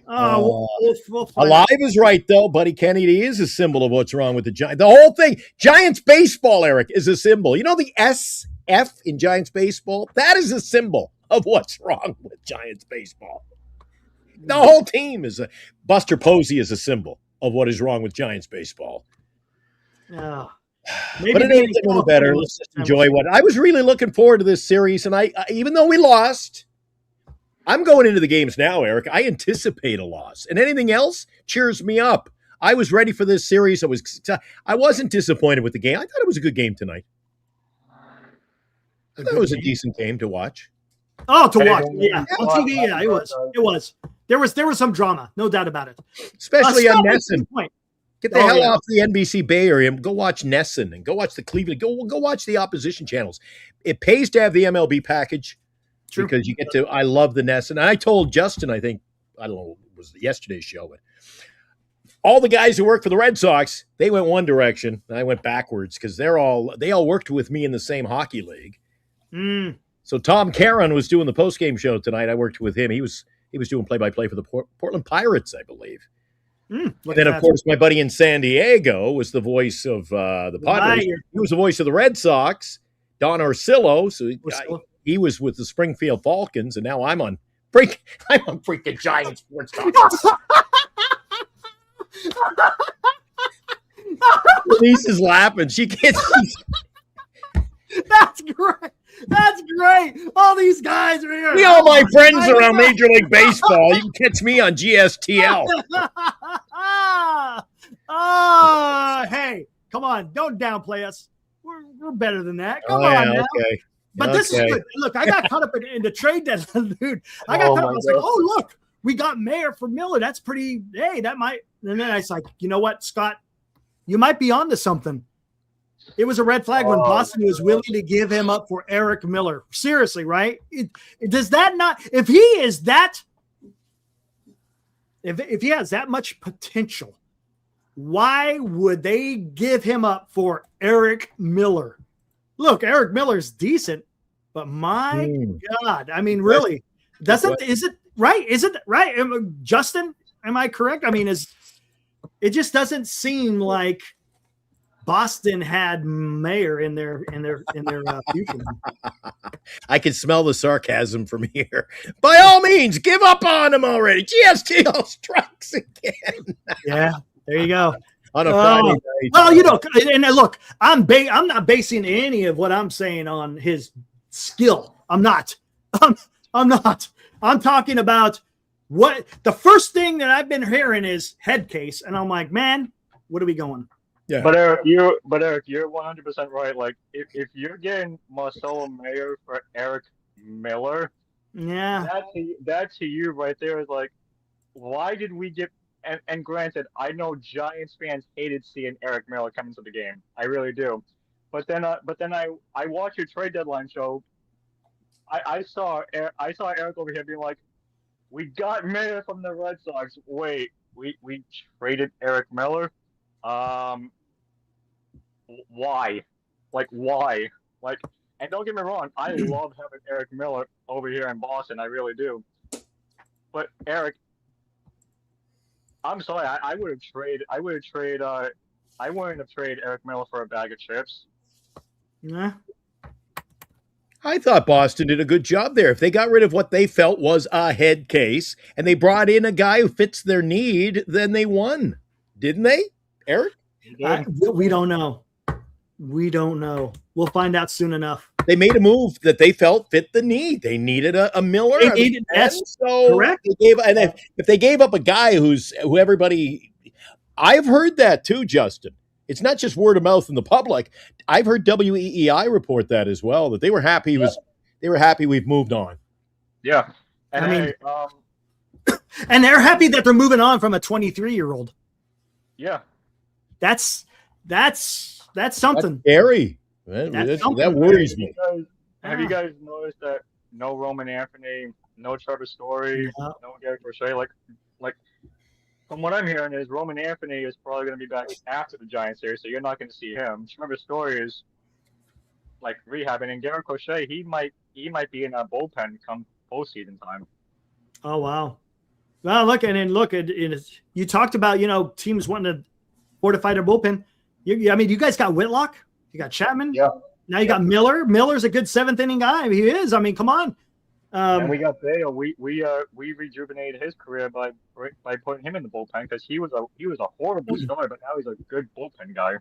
We'll find Alive is right though. Buddy Kennedy is a symbol of what's wrong with the Giants. The whole thing, Giants baseball, Eric, is a symbol. You know the SF in Giants baseball? That is a symbol of what's wrong with Giants baseball. The whole team Buster Posey is a symbol of what is wrong with Giants baseball. Yeah. But it ain't getting any better. Let's just enjoy what I was really looking forward to this series. And I even though we lost, I'm going into the games now, Eric. I anticipate a loss, and anything else cheers me up. I was ready for this series. I wasn't disappointed with the game. I thought it was a good game tonight. I thought it was a decent game to watch. Oh, to watch, yeah, on TV, yeah, it was. There was some drama, no doubt about it. Especially on Nesson. Point. Get the hell off the NBC Bay Area and go watch Nesson and go watch the Cleveland. Go watch the opposition channels. It pays to have the MLB package. True. Because you get to. I love the Nesson. And I told Justin, I don't know, it was yesterday's show, but all the guys who work for the Red Sox, they went one direction, and I went backwards because they all worked with me in the same hockey league. So Tom Caron was doing the postgame show tonight. I worked with him. He was doing play-by-play for the Portland Pirates, I believe. And then, of course, my buddy in San Diego was the voice of the Padres. He was the voice of the Red Sox, Don Orsillo. So he was with the Springfield Falcons, and now I'm on freaking Giant Sports Talk. Denise is laughing. She can't see. That's great. That's great. All these guys are here. See all my friends around Major League Baseball. You can catch me on GSTL. Hey, come on. Don't downplay us. We're better than that. Come Oh, on yeah, now. okay. But this is good. Look, I got caught up in the trade deadline, dude. I was like, oh, look, we got Mayer for Miller. That's pretty, hey, that might. And then I was like, you know what, Scott, you might be onto something. It was a red flag when Boston was willing to give him up for Eric Miller. Seriously, right? Does that not, if he is that, if he has that much potential, why would they give him up for Eric Miller? Look, Eric Miller's decent, but my God, I mean, really, is it right? Is it right? Justin, am I correct? I mean, it just doesn't seem like Boston had Mayer in their future. I can smell the sarcasm from here. By all means, give up on him already. GSTL strikes again. Yeah, there you go. On a Friday night. Well, and look, I'm not basing any of what I'm saying on his skill. I'm not. I'm not. I'm talking about what the first thing that I've been hearing is head case, and I'm like, man, what are we going? Yeah. But Eric, you're 100% right. Like if you're getting Marcelo Mayer for Eric Miller, yeah, that to you right there is like, why did we get? And granted, I know Giants fans hated seeing Eric Miller come into the game. I really do. But then I watch your trade deadline show. I saw Eric over here being like, "We got Miller from the Red Sox. Wait, we traded Eric Miller. Um, why? Like why? Like, and don't get me wrong, I love having Eric Miller over here in Boston. I really do. But Eric, I'm sorry, I would have traded. I wouldn't have traded Eric Miller for a bag of chips. Nah. I thought Boston did a good job there. If they got rid of what they felt was a head case and they brought in a guy who fits their need, then they won. Didn't they, Eric? We don't know. We don't know. We'll find out soon enough. They made a move that they felt fit the need. They needed a Miller. They needed, that's correct. If they gave up a guy who everybody, I've heard that too, Justin. It's not just word of mouth in the public. I've heard WEEI report that as well, that they were happy. They were happy we've moved on. Yeah, and I mean, and they're happy that they're moving on from a 23-year-old. Yeah, that's something. That's scary. That worries me. Have you guys noticed that no Roman Anthony, no Trevor Story, no Garrett Crochet? Like from what I'm hearing is Roman Anthony is probably going to be back after the Giants series, so you're not going to see him. Trevor Story is like rehabbing, and Garrett Crochet he might be in a bullpen come postseason time. Oh wow! Well, look you talked about teams wanting to fortify their bullpen. You guys got Whitlock, you got Chapman. Yeah. Now you got Miller. Miller's a good seventh inning guy. He is. I mean, come on. And we got Bale. We rejuvenated his career by putting him in the bullpen because he was a horrible starter, but now he's a good bullpen guy.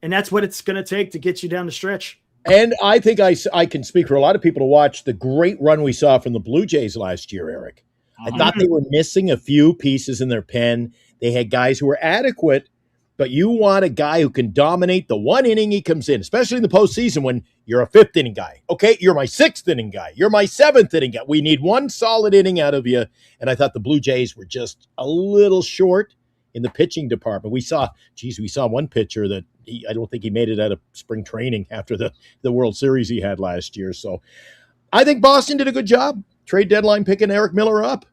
And that's what it's going to take to get you down the stretch. And I think I can speak for a lot of people to watch the great run we saw from the Blue Jays last year, Eric. I thought they were missing a few pieces in their pen. They had guys who were adequate, but you want a guy who can dominate the one inning he comes in, especially in the postseason when you're a fifth inning guy. Okay, you're my sixth inning guy. You're my seventh inning guy. We need one solid inning out of you. And I thought the Blue Jays were just a little short in the pitching department. We saw one pitcher that I don't think he made it out of spring training after the World Series he had last year. So I think Boston did a good job. Trade deadline picking Eric Miller up.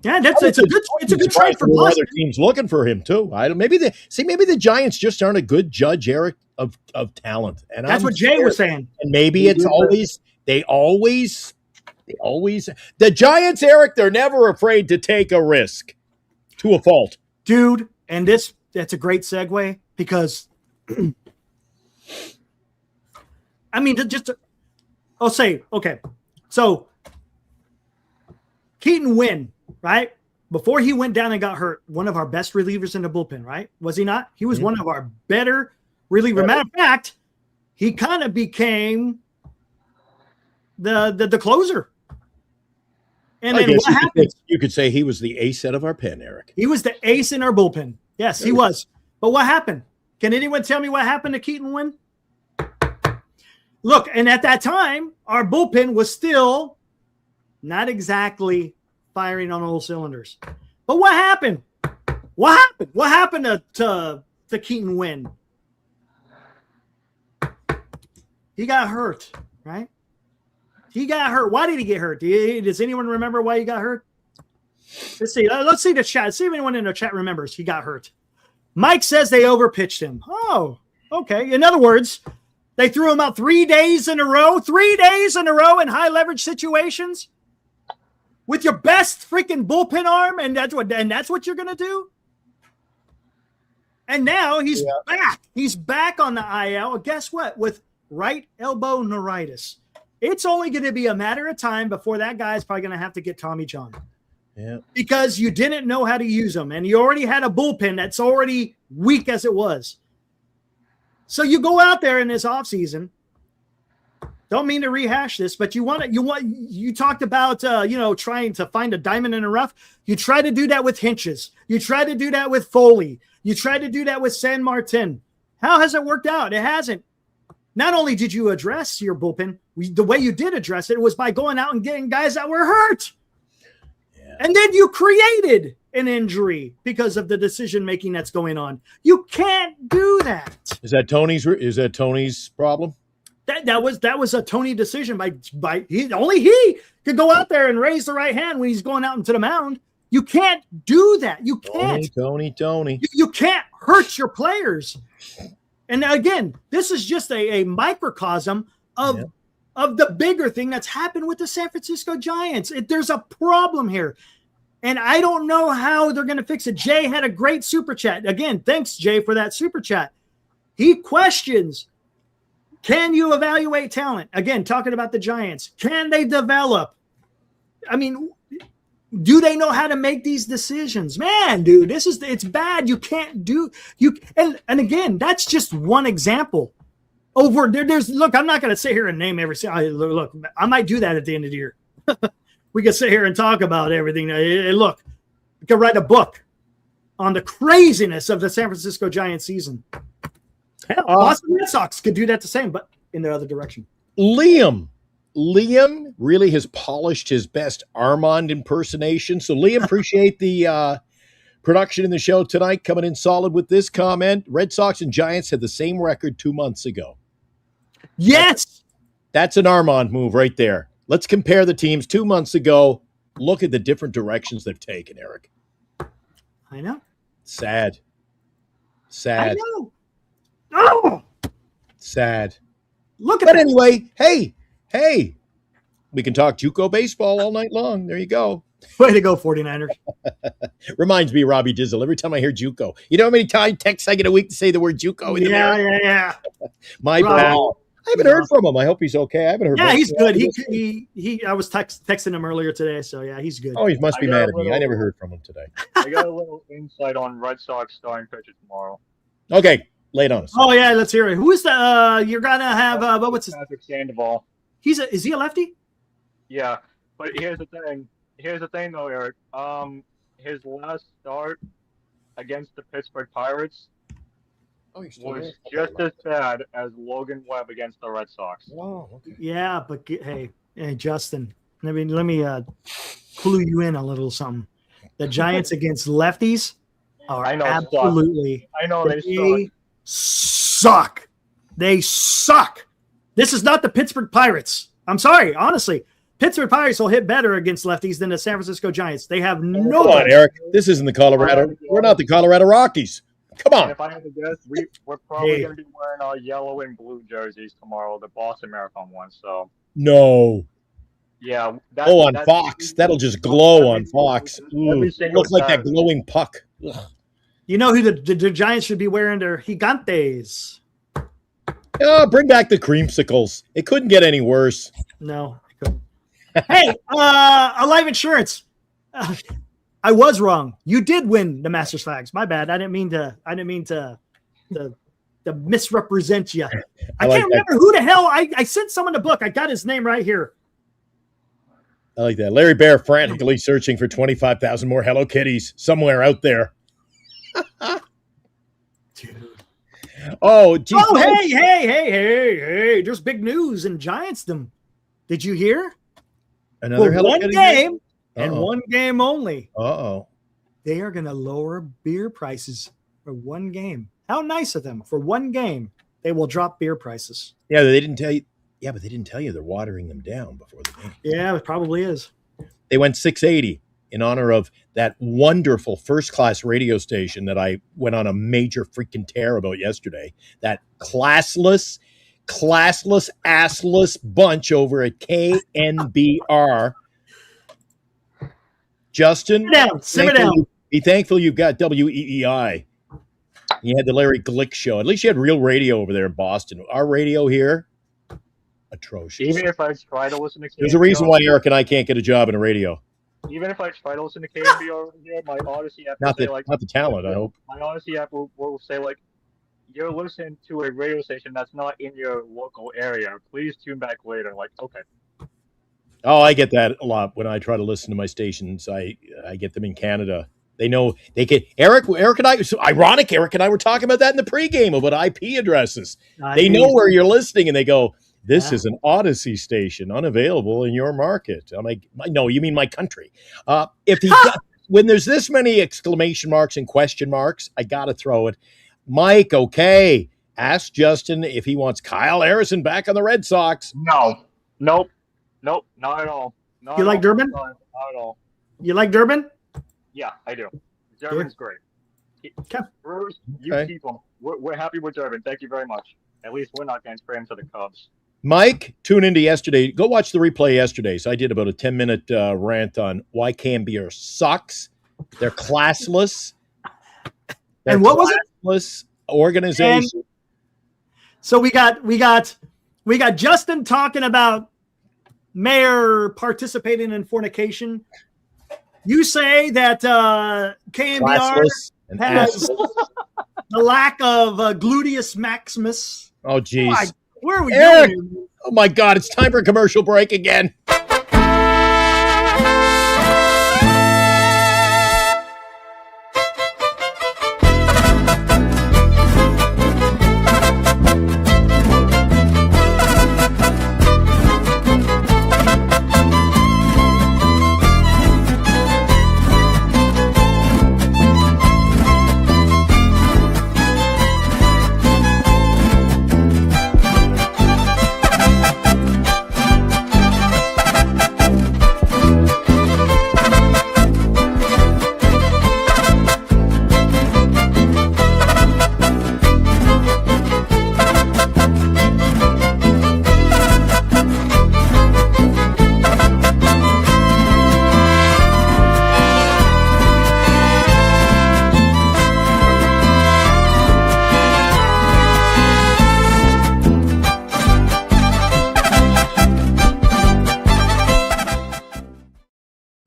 Yeah, it's a good trade for Boston. Other teams looking for him too. Maybe the Giants just aren't a good judge, Eric, of talent. And that's what Jay was saying. And maybe it's always the Giants, Eric. They're never afraid to take a risk to a fault, dude. And that's a great segue because I mean, I'll say okay. So Keaton Wynn. Right? Before he went down and got hurt, one of our best relievers in the bullpen, right? Was he not? He was one of our better relievers. Matter of fact, he kind of became the closer. And then what happened? You could say he was the ace out of our pen, Eric. He was the ace in our bullpen. Yes, he was. But what happened? Can anyone tell me what happened to Keaton Wynn? Look, and at that time, our bullpen was still not exactly firing on all cylinders. But what happened? What happened to Keaton Wynn? He got hurt, right? He got hurt. Why did he get hurt? Does anyone remember why he got hurt? Let's see. Let's see the chat. See if anyone in the chat remembers he got hurt. Mike says they overpitched him. Oh, okay. In other words, they threw him out 3 days in a row in high leverage situations. With your best freaking bullpen arm, and that's what you're gonna do. And now he's back. He's back on the IL. Guess what? With right elbow neuritis, it's only going to be a matter of time before that guy's probably going to have to get Tommy John. Yeah, because you didn't know how to use them, and you already had a bullpen that's already weak as it was. So you go out there in this offseason. Don't mean to rehash this, but you talked about trying to find a diamond in the rough. You try to do that with Hinches. You try to do that with Foley. You try to do that with San Martin. How has it worked out? It hasn't. Not only did you address your bullpen, the way you did address it was by going out and getting guys that were hurt. Yeah. And then you created an injury because of the decision making that's going on. You can't do that. Is that Tony's problem? That was a Tony decision only he could go out there and raise the right hand when he's going out into the mound. You can't do that. You can't. Tony. You can't hurt your players. And again, this is just a microcosm of the bigger thing that's happened with the San Francisco Giants. There's a problem here. And I don't know how they're going to fix it. Jay had a great super chat. Again, thanks, Jay, for that super chat. He questions, can you evaluate talent? Again, talking about the Giants. Can they develop? I mean, do they know how to make these decisions? Man, dude, it's bad. You can't do and again, that's just one example. Look, I'm not going to sit here and name every look. I might do that at the end of the year. We can sit here and talk about everything. Look, we could write a book on the craziness of the San Francisco Giants season. Hell, Boston Red Sox could do that the same, but in the other direction. Liam really has polished his best Armand impersonation. So, Liam, appreciate the production in the show tonight. Coming in solid with this comment. Red Sox and Giants had the same record 2 months ago. Yes. That's an Armand move right there. Let's compare the teams 2 months ago. Look at the different directions they've taken, Eric. I know. Sad. I know. Oh! Sad. Look at But that. anyway, hey, we can talk JUCO baseball all night long. There you go. Way to go, 49ers. Reminds me of Robbie Dizzle. Every time I hear JUCO. You know how many texts I get a week to say the word JUCO in the mirror? Yeah. My ball. I haven't heard from him. I hope he's okay. I haven't heard. Yeah, he's good. He I was texting him earlier today, so yeah, he's good. Oh, he must be mad at me. I never heard from him today. I got a little insight on Red Sox starting pitcher tomorrow. Okay, lay it on us. Oh yeah, let's hear it. Who is the you're gonna have what's his Patrick Sandoval. is he a lefty? Yeah, but here's the thing though, Eric. His last start against the Pittsburgh Pirates was just as bad as Logan Webb against the Red Sox. Oh, okay. Yeah, but hey, Justin, let me clue you in a little something. The Giants against lefties are absolutely. I know they suck. They suck. This is not the Pittsburgh Pirates. I'm sorry, honestly. Pittsburgh Pirates will hit better against lefties than the San Francisco Giants. They have no. Come on, Eric. This isn't the Colorado. We're not the Colorado Rockies. Come on. And if I had to guess, we're probably going to be wearing our yellow and blue jerseys tomorrow, the Boston Marathon one. So no. Yeah. On Fox. That'll just glow on Fox. Looks like that glowing puck. Ugh. You know who the Giants should be wearing their gigantes. Oh, bring back the creamsicles. It couldn't get any worse. No, it couldn't. Hey, Alive Insurance. I was wrong. You did win the Masters flags. My bad. I didn't mean to misrepresent you. I can't remember who the hell I sent someone the book. I got his name right here. I like that. Larry Bear frantically searching for 25,000 more Hello Kitties somewhere out there. Dude. Oh, geez. Oh, hey. There's big news in Giantsdom. Did you hear? Another For one Kitty game and one game only. Uh-oh. They are going to lower beer prices for one game. How nice of them. For one game, they will drop beer prices. Yeah, they didn't tell you. Yeah, but they didn't tell you they're watering them down before the game. Yeah, it probably is. They went 680 in honor of that wonderful first-class radio station that I went on a major freaking tear about yesterday. That classless, assless bunch over at KNBR. Justin, simmer down. Be thankful you've got WEEI. You had the Larry Glick show. At least you had real radio over there in Boston. Our radio here, atrocious. Even if I try to listen to KNBR, there's a reason why Eric and I can't get a job in a radio. Even if I try to listen to KNBR over here, my Odyssey app Not will the, say, like, not the talent, I hope. my Odyssey app will say, like, you're listening to a radio station that's not in your local area. Please tune back later. Like, okay. Oh, I get that a lot when I try to listen to my stations. I get them in Canada. They know they get Eric and I. So ironic. Eric and I were talking about that in the pregame about IP addresses. They know where you're listening, and they go, "This is an Odyssey station, unavailable in your market." I'm like, "No, you mean my country?" When there's this many exclamation marks and question marks, I got to throw it. Mike, okay, Ask Justin if he wants Kyle Harrison back on the Red Sox. No. Nope. Not at all. Not You at like all. Durbin? Not at all. You like Durbin? Yeah, I do. Durbin's great. Okay. Bruce, you Okay. keep him. We're happy with Durbin. Thank you very much. At least we're not going to trade him to the Cubs. Mike, tune into yesterday. Go watch the replay yesterday. So I did about a 10-minute rant on why Cambier sucks. They're classless. They're And what was it? classless organization. So we got Justin talking about Mayor participating in fornication. You say that KMBR Classless and has ass. the lack of gluteus maximus. Oh, geez. Where are we Eric! going? Oh, my God. It's time for a commercial break again.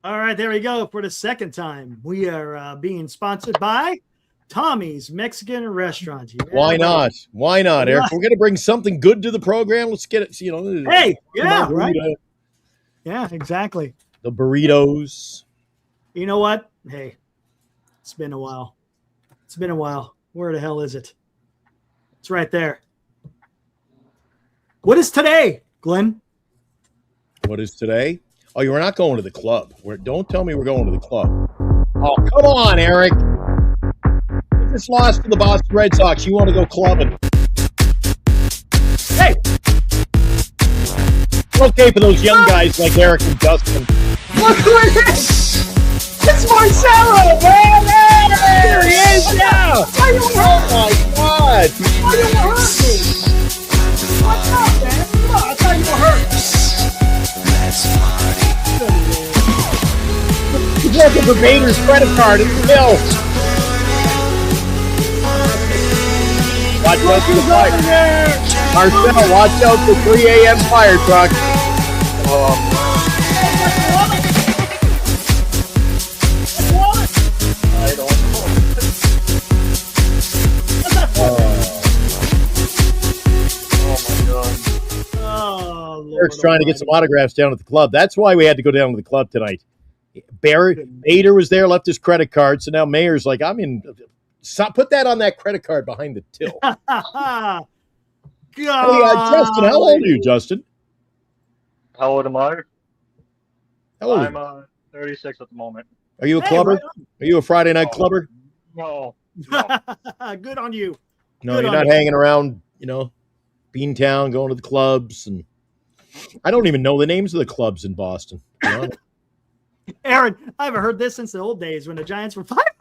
All right, there we go. For the second time, we are being sponsored by Tommy's Mexican Restaurant. Yeah, Why not? Why not, Eric? If we're going to bring something good to the program, let's get it. Hey, yeah, the right. burrito, Yeah, exactly. the burritos. You know what? Hey, it's been a while. It's been a while. Where the hell is it? It's right there. What is today, Glenn? What is today? Oh, you're not going to the club. Don't tell me we're going to the club. Oh, come on, Eric. You just lost to the Boston Red Sox. You want to go clubbing? Hey, Okay for those young guys like Eric and Justin. look who it is! It's Marcelo, man! There he is now. Why you hurt Oh me? my God! Why you hurt me? What's up, man? Come on, I thought you were hurt. He's looking for Bader's credit card at the mill. Watch out for the fire. Marcel, watch out for 3 a.m. fire truck. I don't Oh, Lord Eric's trying to get some Almighty. autographs down at the club. That's why we had to go down to the club tonight. Bader was there, left his credit card. So now Mayor's like, put that on that credit card behind the till. God. Hey, Justin, how old are you, Justin? How old am I? How old are I'm you? 36 at the moment. Are you a Hey, clubber? right Are you a Friday night clubber? No. Good on you. No, Good you're on not you. hanging around, Beantown, going to the clubs. And I don't even know the names of the clubs in Boston. Aaron, I haven't heard this since the old days when the Giants were 500.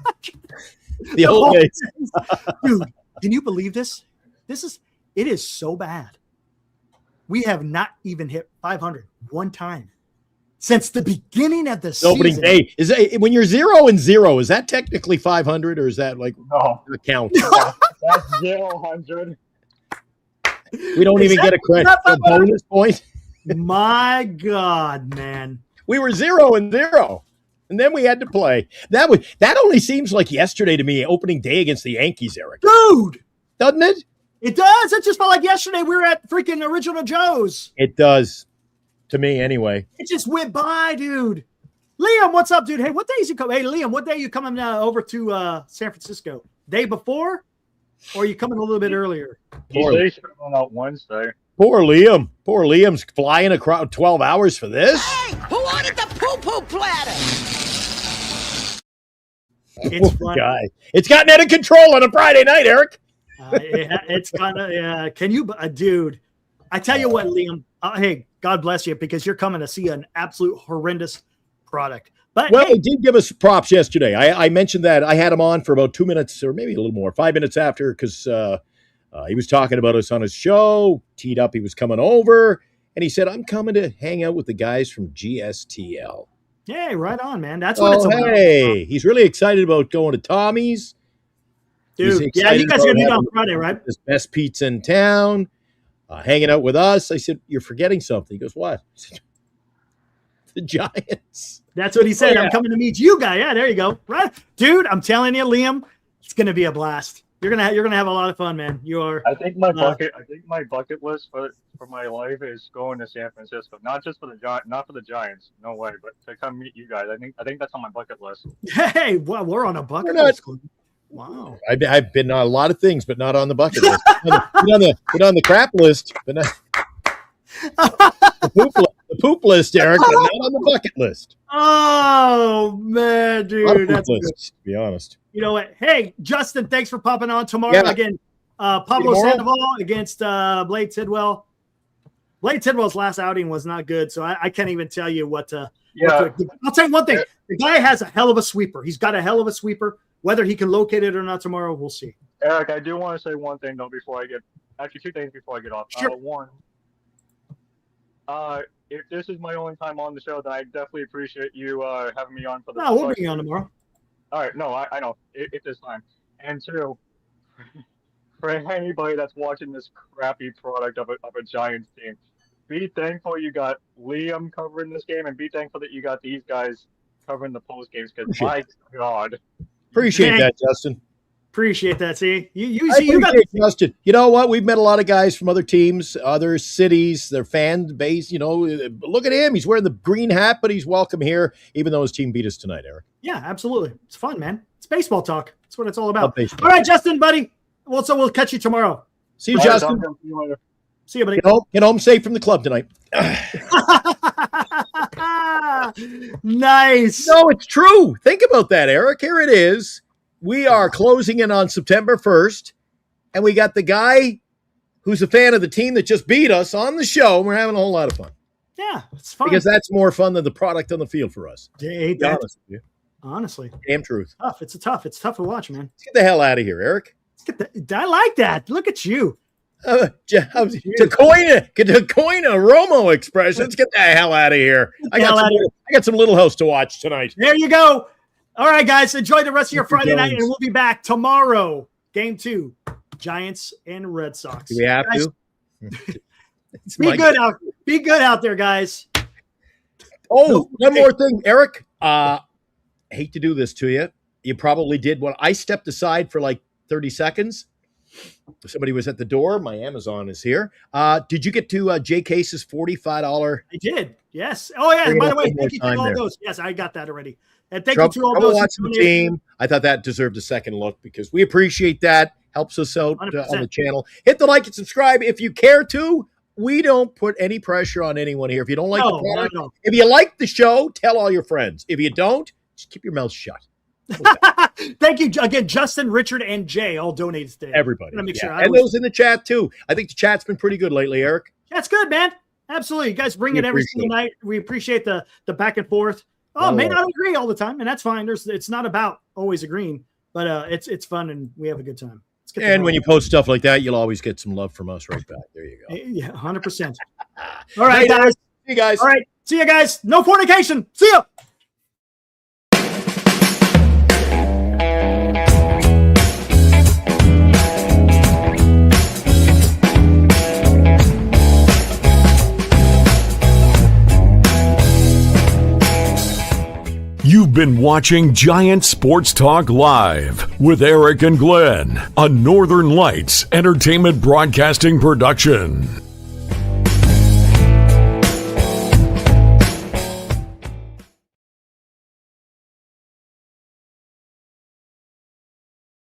The old days. Dude, can you believe this? It is so bad. We have not even hit 500 one time since the beginning of the Opening season. day. Is that, when you're 0-0, is that technically 500 or is that like No. a count? That's 0-100. We don't Is even that get a not 500? bonus point. My God, man. We were 0-0. And then we had to play. That only seems like yesterday to me, opening day against the Yankees, Eric. Dude, Doesn't it? it does. It just felt like yesterday we were at freaking Original Joe's. It does. To me, anyway. It just went by, dude. Liam, what's up, dude? Hey, what days you come? Hey, Liam, what day are you coming over to San Francisco? Day before? Or are you coming a little bit earlier? You say he's coming out Wednesday. Poor Liam. Poor Liam's flying across 12 hours for this. Hey, who ordered the poo-poo platter? It's Poor fun. guy. It's gotten out of control on a Friday night, Eric. It's kind of Can you, dude? I tell you what, Liam. Hey, God bless you, because you're coming to see an absolute horrendous product. But Well, hey, he did give us props yesterday. I mentioned that. I had him on for about 2 minutes or maybe a little more, 5 minutes after, because he was talking about us on his show, teed up he was coming over, and he said, I'm coming to hang out with the guys from GSTL. yeah, right on, man. That's what it's about. Hey, he's really excited about going to Tommy's. He's Dude, yeah, you excited guys are going to meet about on having Friday, right? the best pizza in town, hanging out with us. I said, you're forgetting something. He goes, what? I said, the Giants. That's what he said. Oh, yeah. I'm coming to meet you, guy. Yeah, there you go. Right, dude. I'm telling you, Liam, it's going to be a blast. You're gonna have a lot of fun, man. You are. I think my bucket list for my life is going to San Francisco. Not just for not for the Giants, no way, but to come meet you guys. I think that's on my bucket list. Hey, well, we're on a bucket We're not- list. Wow. I've been on a lot of things, but not on the bucket list. Been on the crap list, but not the poop list, Eric, but not on the bucket list. Oh man, A lot of dude, poop that's good. lists, to be honest. You know what? Hey, Justin, thanks for popping on tomorrow Yeah. again. Pablo Tomorrow? Sandoval against Blade Tidwell. Blade Tidwell's last outing was not good, so I can't even tell you what to. Yeah. I'll tell you one thing: the guy has a hell of a sweeper. He's got a hell of a sweeper. Whether he can locate it or not tomorrow, we'll see. Eric, I do want to say one thing though actually 2 things before I get off. Sure. One, if this is my only time on the show, then I definitely appreciate you having me on for the. No, we'll bring you on tomorrow. All right, no, I know if this time. And two, for anybody that's watching this crappy product of a Giants team, be thankful you got Liam covering this game, and be thankful that you got these guys covering the post games. Because my God, Appreciate Dang. that, Justin. Appreciate that. See, you I see, you got appreciate Justin. You know what? We've met a lot of guys from other teams, other cities, their fan base. You know, look at him. He's wearing the green hat, but he's welcome here, even though his team beat us tonight, Eric. Yeah, absolutely. It's fun, man. It's baseball talk. That's what it's all about. Love baseball. All right, Justin, buddy. Well, so we'll catch you tomorrow. See you, All right, Justin. Tom, see you later. See you, buddy. Get home safe from the club tonight. Nice. No, it's true. Think about that, Eric. Here it is. We are closing in on September 1st, and we got the guy who's a fan of the team that just beat us on the show. And we're having a whole lot of fun Yeah, it's fun. because that's more fun than the product on the field for us. Hey, To be honest with you. honestly, Damn truth. tough. It's tough to watch, man. Let's get the hell out of here, Eric. I like that. Look at you. To coin a Romo expression, let's get the hell out of here. I got some Little House to watch tonight. There you go. All right, guys. Enjoy the rest of your Mr. Friday night, Jones. and we'll be back tomorrow. Game 2, Giants and Red Sox. Do we have Guys, to? It's Be my- good out. Be good out there, guys. Oh, one more thing, Eric. I hate to do this to you. You probably did when I stepped aside for like 30 seconds. Somebody was at the door. My Amazon is here. Did you get to Jay Case's $45? I did. Yes. Oh, yeah. Bring it By the up way, one more thank you to time all there. those. Yes, I got that already. And thank Trouble you to all those. who watching the donated. team. I thought that deserved a second look because we appreciate that. Helps us out on 100%. the channel. Hit the like and subscribe if you care to. We don't put any pressure on anyone here. If you don't like No, the product, no. if you like the show, tell all your friends. If you don't, just keep your mouth shut. Thank you again, Justin, Richard, and Jay all donated today. Everybody. I'm gonna make Yeah. sure I And was- those in the chat too. I think the chat's been pretty good lately, Eric. That's good, man. Absolutely. You guys bring We it every appreciate single night. We appreciate the back and forth. Oh, Oh, may yeah. not agree all the time, and that's fine. It's not about always agreeing, but it's fun and we have a good time. Let's get And when you post stuff like that, you'll always get some love from us right back. There you go. yeah, 100%. All right, Night, guys. Eric. See you guys. All right. See you guys. No fornication. See ya. You've been watching Giant Sports Talk Live with Eric and Glenn, a Northern Lights Entertainment Broadcasting production.